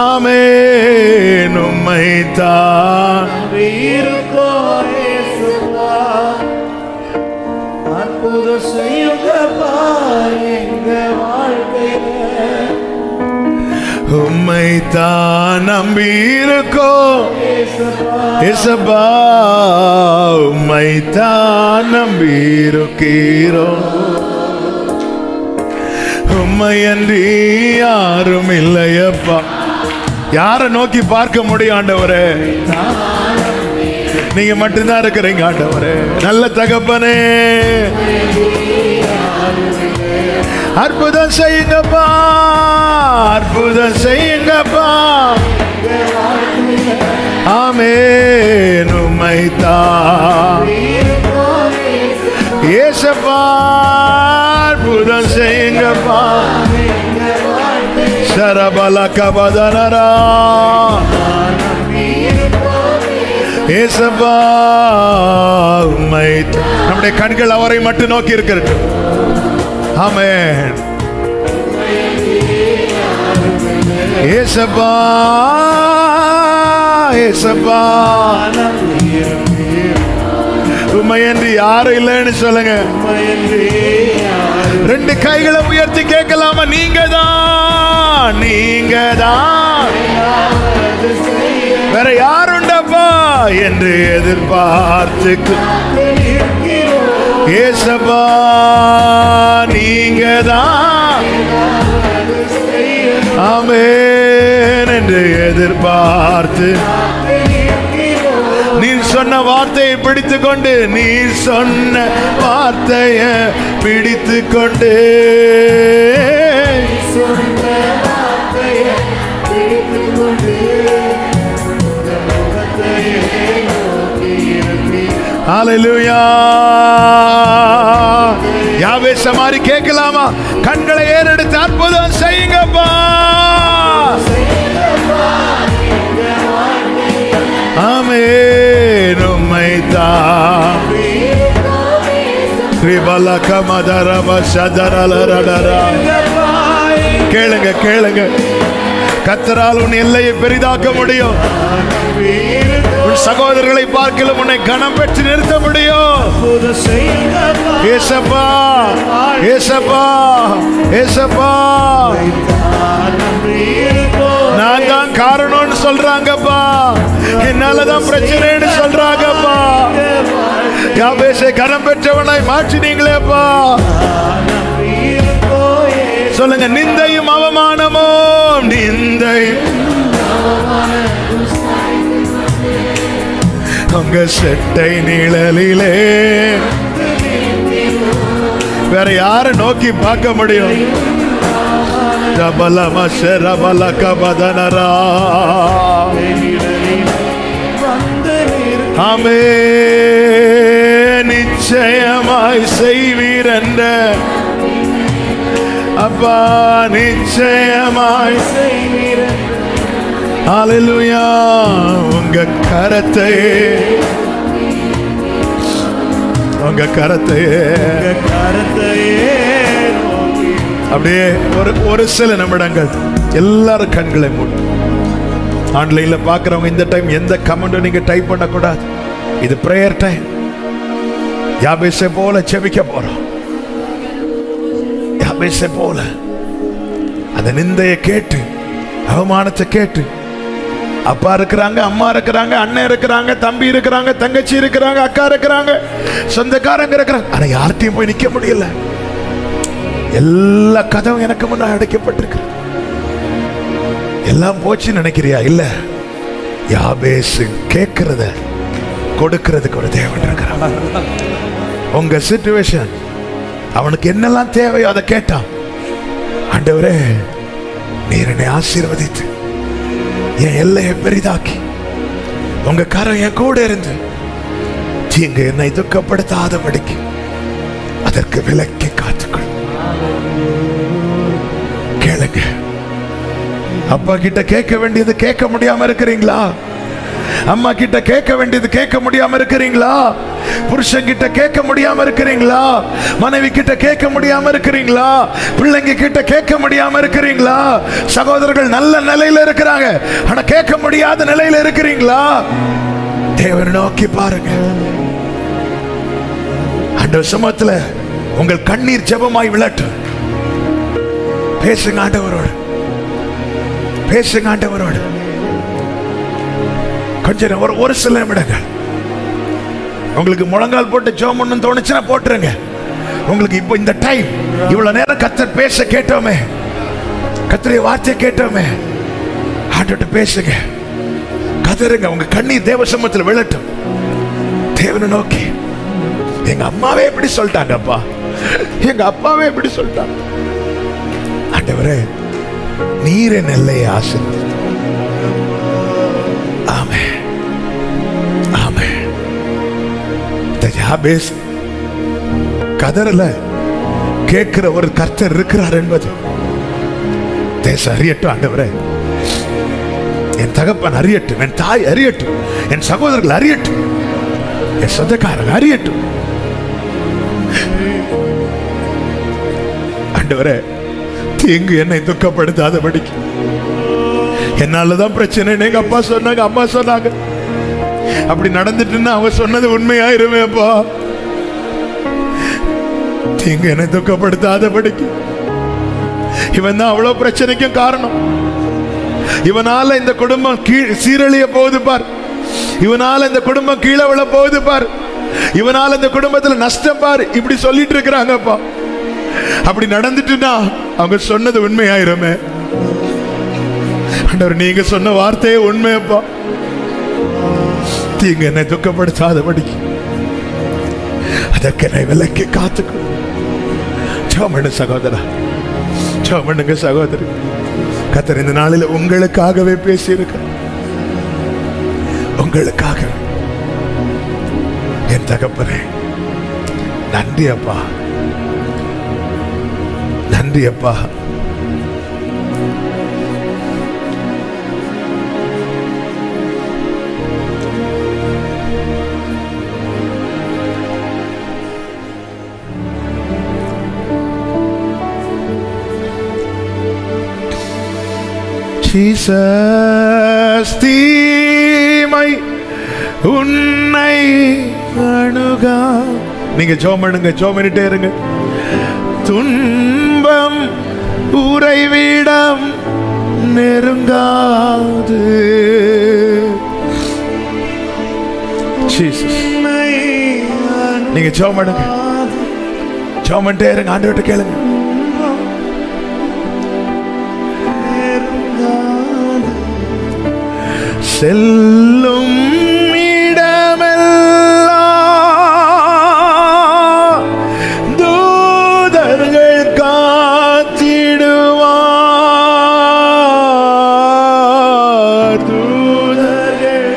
ஆமென். உம்மைத்தான் அற்புதம் செய்யுங்கப்பா எங்க வாழ்க்கையில. உம்மைத்தான் நம்பியிருக்கோம் இயேசுப்பா, உம்மைத்தான் நம்பியிருக்கிறோம். உம்மையன்றி யாரும் இல்லையப்பா. யாரை நோக்கி பார்க்க முடியும் ஆண்டவரே? நீங்க மட்டும்தான் இருக்கிறீங்க ஆண்டவரே. நல்ல தகப்பனே, அற்புதம் செய்யுங்கப்பா, அற்புதம் செய்யுங்கப்பா. ஆமென். உம்மைத்தான் இயேசுப்பா, அற்புதம் செய்யுங்கப்பா. சரபலகபதனரா இயேசுப்பா, உம்மைத்தான். நம்முடைய கண்கள் அவரை மட்டும் நோக்கி இருக்கிறது. ஆமென். இயேசுப்பா, இயேசுப்பா, உம்மையன்றி யாரும் இல்லைன்னு சொல்லுங்க. ரெண்டு கைகளை உயர்த்தி கேட்கலாமா? நீங்க தான், நீங்க தான், வேற யாருண்டப்பா என்று எதிர்பார்த்து இயேசுப்பா, நீங்க தான் ஆமென் என்று எதிர்பார்த்து நீர் சொன்ன வார்த்தையை பிடித்து கொண்டு, நீர் சொன்ன வார்த்தையை பிடித்து கொண்டு ஹல்லேலூயா. யாபேஸ் மாதிரி கேட்கலாமா? கண்களை ஏறெடுத்து அற்புதம் செய்யுங்கப்பா. ஆமென். உம்மைத்தான் கேளுங்க, கேளுங்க. கர்த்தரால் உன் எல்லையை பெரிதாக்க முடியும். உன் சகோதரர்களை பார்க்கலும் உன்னை கனம் பெற்று நிறுத்த முடியும். ஏசப்பா, ஏசப்பா, ஏசப்பா, நான் நான் தான் காரணம்னு சொல்றாங்கப்பா, என்னாலதான் பிரச்சனைன்னு சொல்றாங்கப்பா. யாபேசை கரம் பெற்றவனாய் மாற்றினீங்களேப்பா. சொல்லுங்க, நிந்தையும் அவமானமும், நிந்தையும் உங்க செட்டை நிழலிலே. வேற யாரை நோக்கி பார்க்க முடியும்? ஆமே, நிச்சயமாய் செய்வீர் என்ற அப்பா, நிச்சயமாய் செய்வீர். ஹல்லேலூயா. உங்க கரத்தை, உங்க கரத்தை அப்படியே ஒரு சில நிமிடங்கள் எல்லாரும் கண்களை மூடு. ஆன்லைன்ல பாக்குறவங்க இந்த டைம் எந்த கமெண்டும் நீங்க டைப் பண்ணக்கூடாது. இது பிரேயர் டைம். யாபேசை போல செபிக்க போறோம். யாபேசை போல அந்த நிந்தையை கேட்டு, அவமானத்தை கேட்டு, அப்பா இருக்கிறாங்க, அம்மா இருக்கிறாங்க, அண்ணன் இருக்கிறாங்க, தம்பி இருக்கிறாங்க, தங்கச்சி இருக்கிறாங்க, அக்கா இருக்கிறாங்க, சொந்தக்காரங்க இருக்கிறாங்க. ஆனா யார்கிட்டையும் போய் நிக்க முடியல. எல்லா கதவும் எனக்கு முன்னாடி அடைக்கப்பட்டிருக்கு. எல்லாம் போச்சு நினைக்கிறியா? இல்ல, யாபேசு கேட்கிறத கொடுக்கிறதுக்கு ஒரு தேவன் இருக்கிறான். உங்க சிச்சுவேஷன், அவனுக்கு என்னெல்லாம் தேவையோ அதை கேட்டான். ஆண்டவரே, நீர் என்னை ஆசீர்வதித்து என் எல்லையை பெரிதாக்கி உங்க கரம் என் கூட இருந்து தீங்கு என்னை துக்கப்படுத்தாதபடிக்கு அதற்கு விலக்கி காத்துக்கொள். கேளுங்க. அப்பா கிட்ட கேட்க வேண்டியது கேட்க முடியாம இருக்கிறீங்களா? அம்மா கிட்ட கேட்க வேண்டியது கேட்க முடியாம இருக்கிறீங்களா? புருஷன் கிட்ட கேட்க முடியாம இருக்கிறீங்களா? மனைவி கிட்ட கேட்க முடியாம இருக்கிறீங்களா? பிள்ளைங்க கிட்ட கேட்க முடியாம இருக்கிறீங்களா? சகோதரர்கள் நல்ல நிலையில இருக்கிறாங்க, ஆனா கேட்க முடியாத நிலையில இருக்கிறீங்களா? தேவனை நோக்கி பாருங்க. ஆண்டவர் சமூகத்துல உங்கள் கண்ணீர் ஜெபமாய் விழட்டும். பேசுங்க ஆண்டவரோடு, பேசுங்க ஆண்டவரோடு. கொஞ்சம் ஒரு சில நிமிடங்கள். உங்களுக்கு முழங்கால் போட்டு ஜெபம் பண்ணணும்னு தோணுச்சுன்னா போட்டுருங்க. உங்களுக்கு இப்போ இந்த டைம், இவ்வளவு நேரம் கர்த்தர் பேச கேட்டோமே, கர்த்தருடைய வார்த்தை கேட்டோமே, ஆண்டவர்கிட்ட பேசுங்க, கதறுங்க. உங்க கண்ணீர் தேவ சமூகத்தில் விழட்டும். தேவனை நோக்கி, எங்க அம்மாவே எப்படி சொல்லிட்டாங்கப்பா, எங்க அப்பாவே எப்படி சொல்லிட்டாங்க. ஆண்டவரே, நீர் என் எல்லையை ஆசீர்வதி. ஆமென், ஆமென். யாபேஸ் கதறல, கேட்கிற ஒரு கர்த்தர் இருக்கிறார் என்பது தேசம் அறியட்டும். ஆண்டவரே, என் தகப்பன் அறியட்டும், என் தாய் அறியட்டும், என் சகோதரர்கள் அறியட்டும், என் சொந்தக்காரர்கள் அறியட்டும். ஆண்டவரே, தீங்கு என்னை துக்கப்படுத்தாதபடிக்கு. என்னாலதான் பிரச்சனை எங்க அப்பா சொன்னாங்க, அம்மா சொன்னாங்க. அப்படி நடந்துட்டுன்னா அவங்க சொன்னது உண்மையாயிருமே அப்பா. தீங்கு என்னை துக்கப்படுத்தாதபடிக்கு. இவன் தான் அவ்வளவு பிரச்சனைக்கும் காரணம். இவனால இந்த குடும்பம் சீரழிய போகுது பார், இவனால இந்த குடும்பம் கீழே விழ போகுது பார், இவனால இந்த குடும்பத்துல நஷ்டம் பார், இப்படி சொல்லிட்டு இருக்கிறாங்கப்பா. அப்படி நடந்துட்டுன்னா அவங்க சொன்னது உண்மையாயிருமே. ஆண்டவர், நீங்க சொன்ன வார்த்தையே உண்மையப்பா. தீங்கு என்னை துக்கப்படுத்தாதபடிக்கு அதற்கு என்னை விலக்கி காத்துக்கொள். ஜெபம் சகோதரா, ஜெபம் சகோதரி. கர்த்தர் இந்த நாளில் உங்களுக்காகவே பேசியிருக்க, உங்களுக்காக. என் தகப்பனே, நன்றி அப்பா, நன்றி அப்பா. ஜீசஸ், தீமை உன்னை அணுகா. நீங்க ஜெபம் பண்ணுங்க, ஜெபம் பண்ணிட்டே இருங்க. துன்பம் உறைவிடம் நெருங்காது. ஜீசஸ், நீங்க ஜெபம் பண்ணுங்க, ஜெபம் பண்ணிட்டே இருங்க, ஆண்டவர்ட்ட கேளுங்க. செல்லும் இடமெல்லாம் தூதர்கள் காத்திடுவார். தூதர்கள்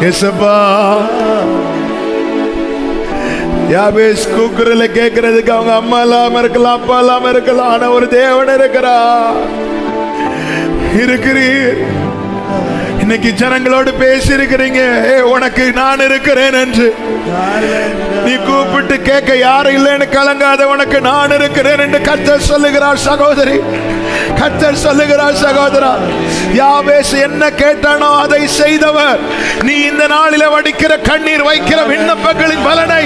இயேசுப்பா, யாபேஸ் கூக்குரல கேட்கறதுக்கு அவங்க அம்மா இல்லாம இருக்கலாம், அப்பா இல்லாம இருக்கலாம், ஆனா ஒரு தேவன் இருக்கிறார். இருக்கிறீர். இன்னைக்கு ஜனங்களோடு பேசி இருக்கிறீங்க, உனக்கு நான் இருக்கிறேன் என்று. நீ கூப்பிட்டு கேட்க யாரும் இல்லைன்னு கலங்காத, உனக்கு நான் இருக்கிறேன் என்று கர்த்தர் சொல்லுகிறார் சகோதரி, கர்த்தர் சொல்லுகிறார் சகோதரா. யாபேஸ் என்ன கேட்டானோ அதை செய்தவர். நீ இந்த நாளில வடிக்கிற கண்ணீர், வைக்கிற விண்ணப்பங்களின் பலனை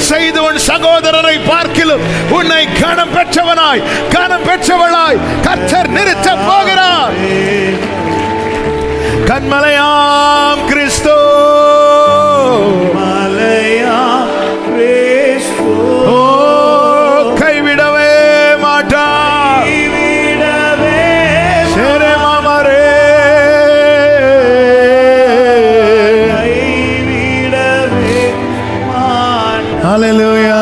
செய்து உன் சகோதரரை பார்க்கிலும் உன்னை கனம் பெற்றவனாய், கனம் பெற்றவளாய் கர்த்தர் நிறுத்த போகிறார். கண்மலையாம் கிறிஸ்து, மலையாம் கிறிஸ்து, ஓ கைவிடவே மாட்டார், கைவிடவே சேரே மாமரே, கைவிடவே மாட்டார். ஹல்லேலூயா.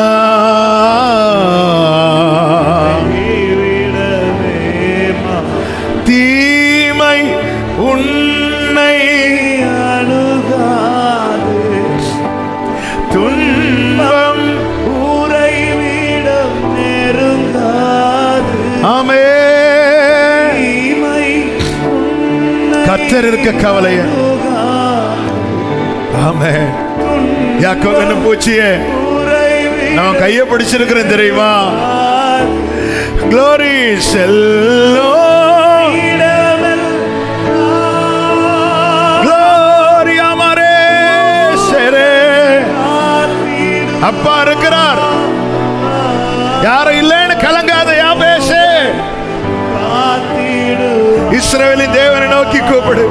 கைவிடவே மாட்டார். தீமை உன்னை அணுகாது, துன்பம் உறைவிடம் நெருங்காது. ஆமென். தீமை உன்னை கர்த்தர் இருக்க கவலைய. ஆமென். யாக்கோபு என்ன பூச்சியே, நான் கையை பிடிச்சிருக்கிறேன் தெரியுமா? Glory Cello, Glory அமரே சேரே. அப்பா இருக்கிறார், யாரும் இல்லைன்னு கலங்காத யாபேசே. இஸ்ரவேலின் தேவனை நோக்கி கூப்பிடு.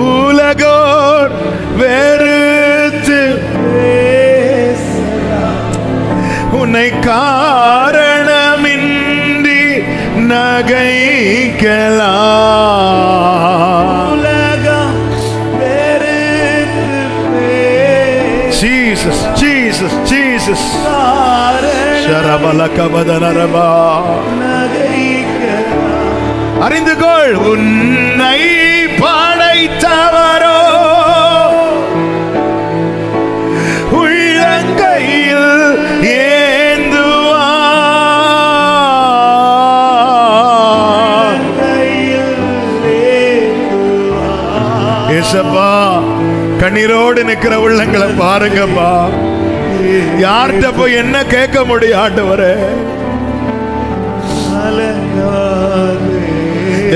உலகோர் வெறுத்து உன்னை காரணமின்றி நகைக்கலாம். Jesus, Jesus, Jesus. ஷரபலகபதனரபா. அறிந்து கொள், உன்னை படைத்தவரோ உள்ளங்கையில் ஏந்துவார். ஏசப்பா, கண்ணீரோடு நிக்கிற உள்ளங்களை பாருங்கப்பா. யார்கிட்ட போய் என்ன கேட்க முடியும் ஆண்டவரே?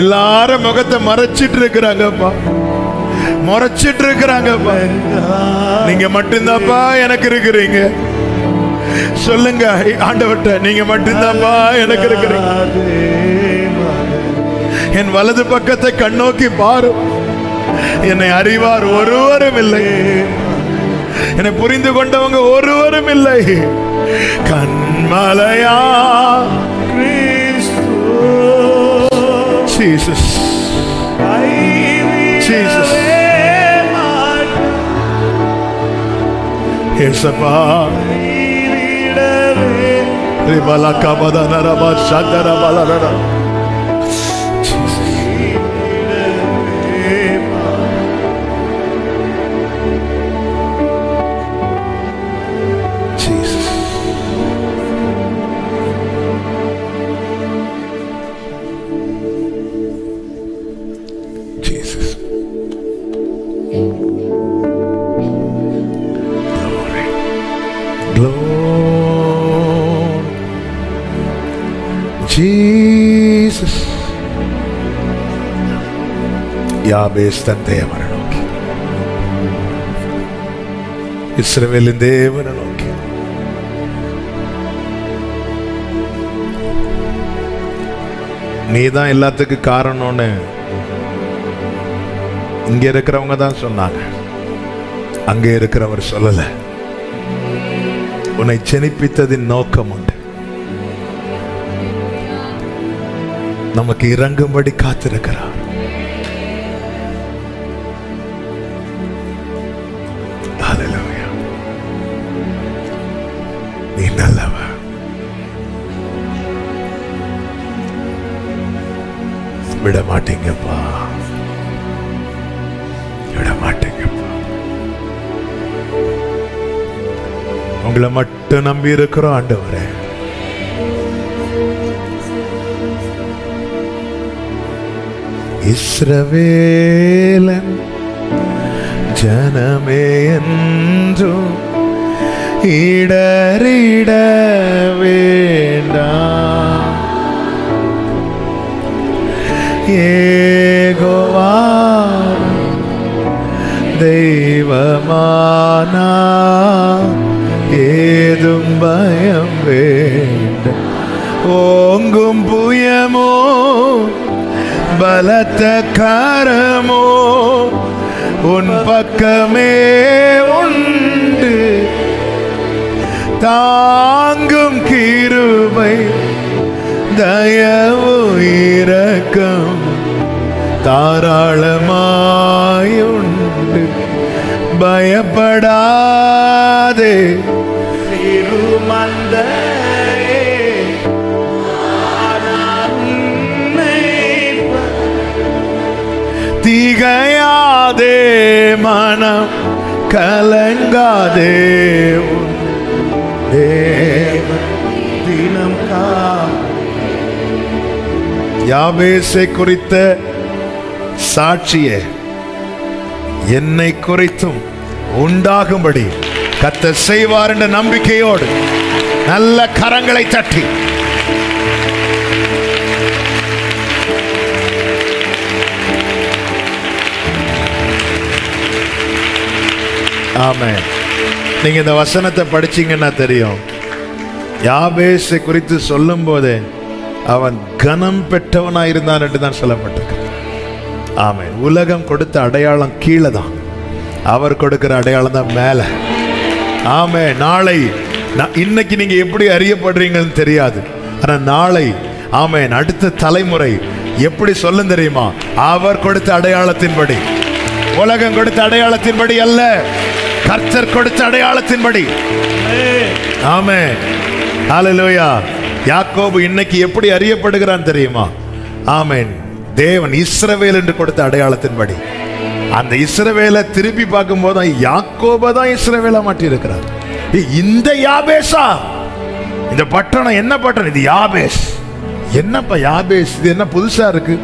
எல்லாரும் முகத்தை மறைச்சிட்டு இருக்கிறாங்கப்பா, மறைச்சிட்டு இருக்கிறாங்கப்பா. நீங்க மட்டும்தான்ப்பா எனக்கு இருக்கிறீங்க. சொல்லுங்க ஆண்டவர்ட்ட, நீங்க மட்டும்தான்ப்பா எனக்கு இருக்கிறீங்க. என் வலது பக்கத்தை கண்ணோக்கி பாரு, என்னை அறிவார் ஒருவரும் இல்லை, என்னை புரிந்து கொண்டவங்க ஒருவரும் இல்லை. கண்மலையா Jesus, Jesus, Yesapa, Ribala kabada naraba shadara balarara. Jesus. Jesus. Glory. Glory. Jesus. யாபேஸ் தன் தேவனை நோக்கி, இஸ்ரவேலின் தேவனை நோக்கி, நீ தான் எல்லாத்துக்கும் காரணம்னு இங்க இருக்கிறவங்க தான் சொன்னாங்க, அங்கே இருக்கிறவர் சொல்லல. உன்னை ஜெனிப்பித்ததின் நோக்கம் உண்டு. நமக்கு இறங்கும்படி காத்திருக்கிறார். ஹல்லேலூயா. நீ நல்லவர். விட மாட்டீங்கப்பா, விட மாட்டீங்கப்பா. உங்களை மட்டும் நம்பி இருக்கிறோம் ஆண்டவரே. இஸ்ரவேலன் ஜனமே என்றும் இடறிட வேண்டாம். யெகோவா தெய்வமானா ஏதும் பயம் வேண்டாம். ஓங்கும் புயமோ பலத்த கரமோ உன் பக்கமே உண்டு. தாங்கும் கிருபை தயவு இரக்கம் தாராளமாயுண்டு. பயப்படாதே திகையாதே மனம் கலங்காதே தினம் யாபேசை குறித்த சாட்சியே என்னை குறித்தும் உண்டாகும்படி கர்த்தர் செய்வார் என்ற நம்பிக்கையோடு நல்ல கரங்களை தட்டி ஆமென். நீங்க இந்த வசனத்தை படிச்சீங்கன்னா தெரியும், யாபேசை குறித்து சொல்லும் போதே அவன் கனம் பெற்றவனாயிருந்தான் என்று தான் சொல்லப்பட்டிருக்கு. ஆமென். உலகம் கொடுத்த அடையாளம் கீழே தான், அவர் கொடுக்கிற அடையாளம் தான் மேல. ஆமென். நாளை இன்னைக்கு நீங்க எப்படி அறியப்படுறீங்கன்னு தெரியாது, ஆனா நாளை ஆமென் அடுத்த தலைமுறை எப்படி சொல்லும் தெரியுமா? அவர் கொடுத்த அடையாளத்தின்படி, உலகம் கொடுத்த அடையாளத்தின்படி அல்ல, கர்த்தர் கொடுத்த அடையாளத்தின்படி. ஆமென். ஹல்லேலூயா. யாக்கோபு இன்னைக்கு எப்படி அறியப்படுகிறான் தெரியுமா? ஆமென். தேவன் இஸ்ரவேல் என்று கொடுத்த அடையாளத்தின்படி. அந்த இஸ்ரவேலை திருப்பி பார்க்கும் போது யாக்கோபை தான் இஸ்ரவேலா மாற்றி இருக்கிறார். இந்த யாபேஸா? இந்த பட்டணம் என்ன பட்டணம்? இது யாபேஸ். என்னப்பா யாபேஸ்? இது என்ன புதுசா இருக்கு?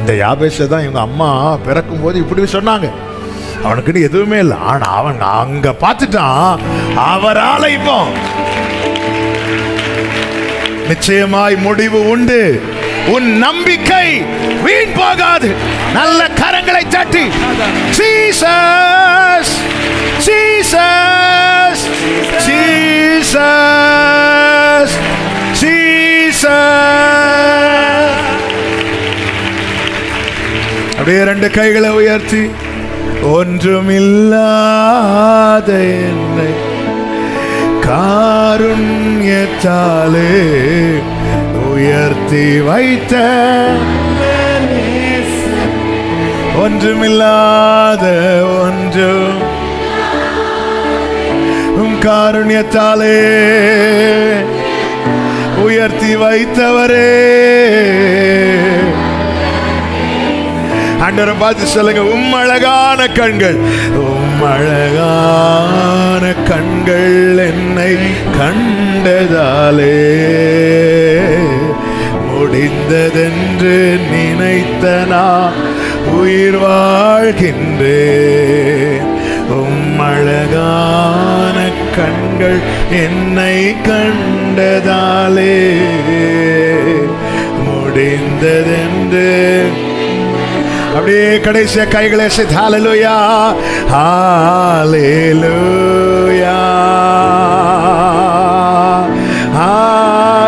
இந்த யாபேஸை தான் இவங்க அம்மா பிறக்கும் போது இப்படி சொன்னாங்க. அவனுக்கு எதுவுமே இல்லை, ஆனா அவன் அங்க பார்த்துட்டான். அவரால இப்போ நிச்சயமாய் முடிவு உண்டு. உன் நம்பிக்கை வீண் போகாது. நல்ல கரங்களை தட்டி ஜீசஸ் ஜீசஸ் ஜீசஸ் ஜீசஸ். அப்படியே ரெண்டு கைகளை உயர்த்தி, ஒன்றுமில்லாத என்னை காருண்யத்தாலே உயர்த்தி வைத்த, ஒன்றுமில்லாத ஒன்றும் காருண்யத்தாலே உயர்த்தி வைத்தவரே. ஆண்டவரை பார்த்து சொல்லுங்க, உம்மழகான கண்கள், உம்மழகான கண்கள் என்னை கண்டதாலே முடிந்ததென்று நினைத்த நான் உயிர் வாழ்கின்றேன். உம்மழகான கண்கள் என்னை கண்டதாலே முடிந்ததென்று. அப்படியே கடைசியா கைகளை சேர்த்து ஹல்லேலூயா ஹல்லேலூயா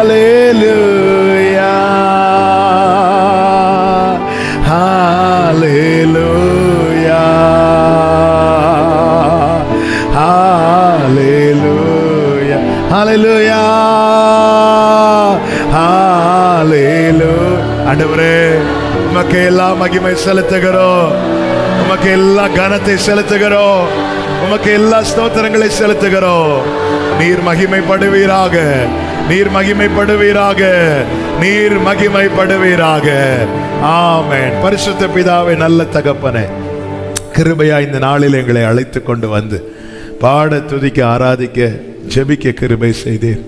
ஹல்லேலூயா ஹalleluya ஹalleluya. ஆண்டவரே உமக்கு எல்லா மகிமை செலுத்துகிறோம், உமக்கு எல்லா கனத்தை செலுத்துகிறோம், உமக்கு எல்லா ஸ்தோத்திரங்களை செலுத்துகிறோம். நீர் மகிமைப்படுவீராக, நீர் மகிமைப்படுவீராக, நீர் மகிமைப்படுவீராக. ஆமென். பரிசுத்த பிதாவே, நல்ல தகப்பனே, கிருபையா இந்த நாளில் எங்களை அழைத்து கொண்டு வந்து பாட, துதிக்க, ஆராதிக்க, ஜெபிக்க கிருபை செய்தீர்.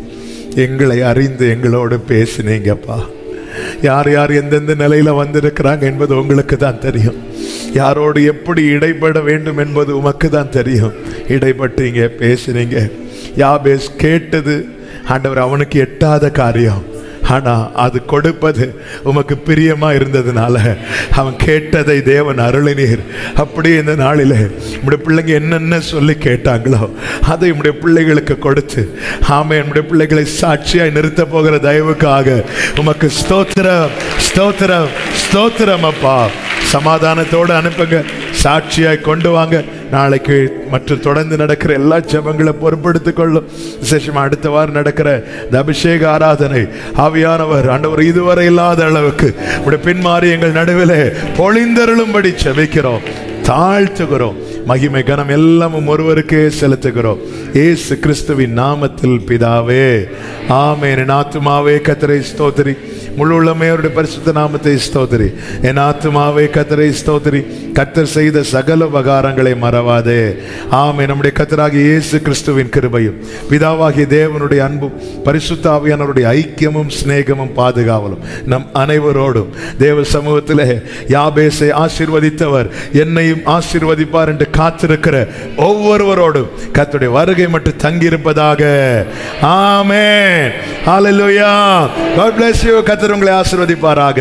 எங்களை அறிந்து எங்களோடு பேசினீங்கப்பா. யார் யார் எந்தெந்த நிலையில வந்திருக்கிறாங்க என்பது உங்களுக்கு தான் தெரியும். யாரோடு எப்படி இடைப்பட வேண்டும் என்பது உமக்கு தான் தெரியும். இடைப்பட்டீங்க, பேசினீங்க. யாபேஸ் கேட்டது ஆண்டவர் அவனுக்கு எட்டாத காரியம், ஆனா அது கொடுப்பது உமக்கு பிரியமா இருந்ததுனால அவன் கேட்டதை தேவன் அருளினீர். அப்படியே இந்த நாளிலே நம்முடைய பிள்ளைங்க என்னென்ன சொல்லி கேட்டாங்களோ அதை நம்முடைய பிள்ளைகளுக்கு கொடுத்து, ஆமென், நம்முடைய பிள்ளைகளை சாட்சியாய் நிறுத்த போகிற தயவுக்காக உமக்கு ஸ்தோத்திரம், ஸ்தோத்திரம், ஸ்தோத்திரம் அப்பா. சமாதானத்தோடு அனுப்புங்க, சாட்சியாய் கொண்டு வாங்க. நாளைக்கு மற்றும் தொடர்ந்து நடக்கிற எல்லா ஜெபங்களை பொறுப்படுத்திக் கொள்ளும். விசேஷமா அடுத்த வாரம் நடக்கிற இந்த அபிஷேக ஆராதனை ஆவியானவர் ஆண்டவர் இதுவரை இல்லாத அளவுக்கு உடைய பின்மாறி எங்கள் நடுவிலே பொழிந்தருளும்படி ஜெபிக்கிறோம், தாழ்த்துகிறோம். மகிமை கனம் எல்லாமும் ஒருவருக்கே செலுத்துகிறோம், இயேசு கிறிஸ்துவின் நாமத்தில் பிதாவே, ஆமென். என் ஆத்துமாவே கர்த்தரை ஸ்தோத்திரி, முழு உள்ளமே அவருடைய பரிசுத்த நாமத்தை ஸ்தோத்திரி. என் ஆத்துமாவே கர்த்தரை ஸ்தோத்திரி, கர்த்தர் செய்த சகல உபகாரங்களை மறவாதே. ஆமென். நம்முடைய கர்த்தராகிய இயேசு கிறிஸ்துவின் கிருபையும் பிதாவாகிய தேவனுடைய அன்பும் பரிசுத்த ஆவியானவருடைய ஐக்கியமும் சிநேகமும் பாதுகாவலும் நம் அனைவரோடும் தேவ சமூகத்திலே யாபேசை ஆசீர்வதித்தவர் என்னையும் ஆசீர்வதிப்பார் என்று காத்திருக்கிற ஒவ்வொருவரோடும் கர்த்தருடைய வருகை மட்டும் தங்கியிருப்பதாக. ஆமென். ஹalleluya. God bless you. கர்த்தர் உங்களை ஆசீர்வதிப்பாராக.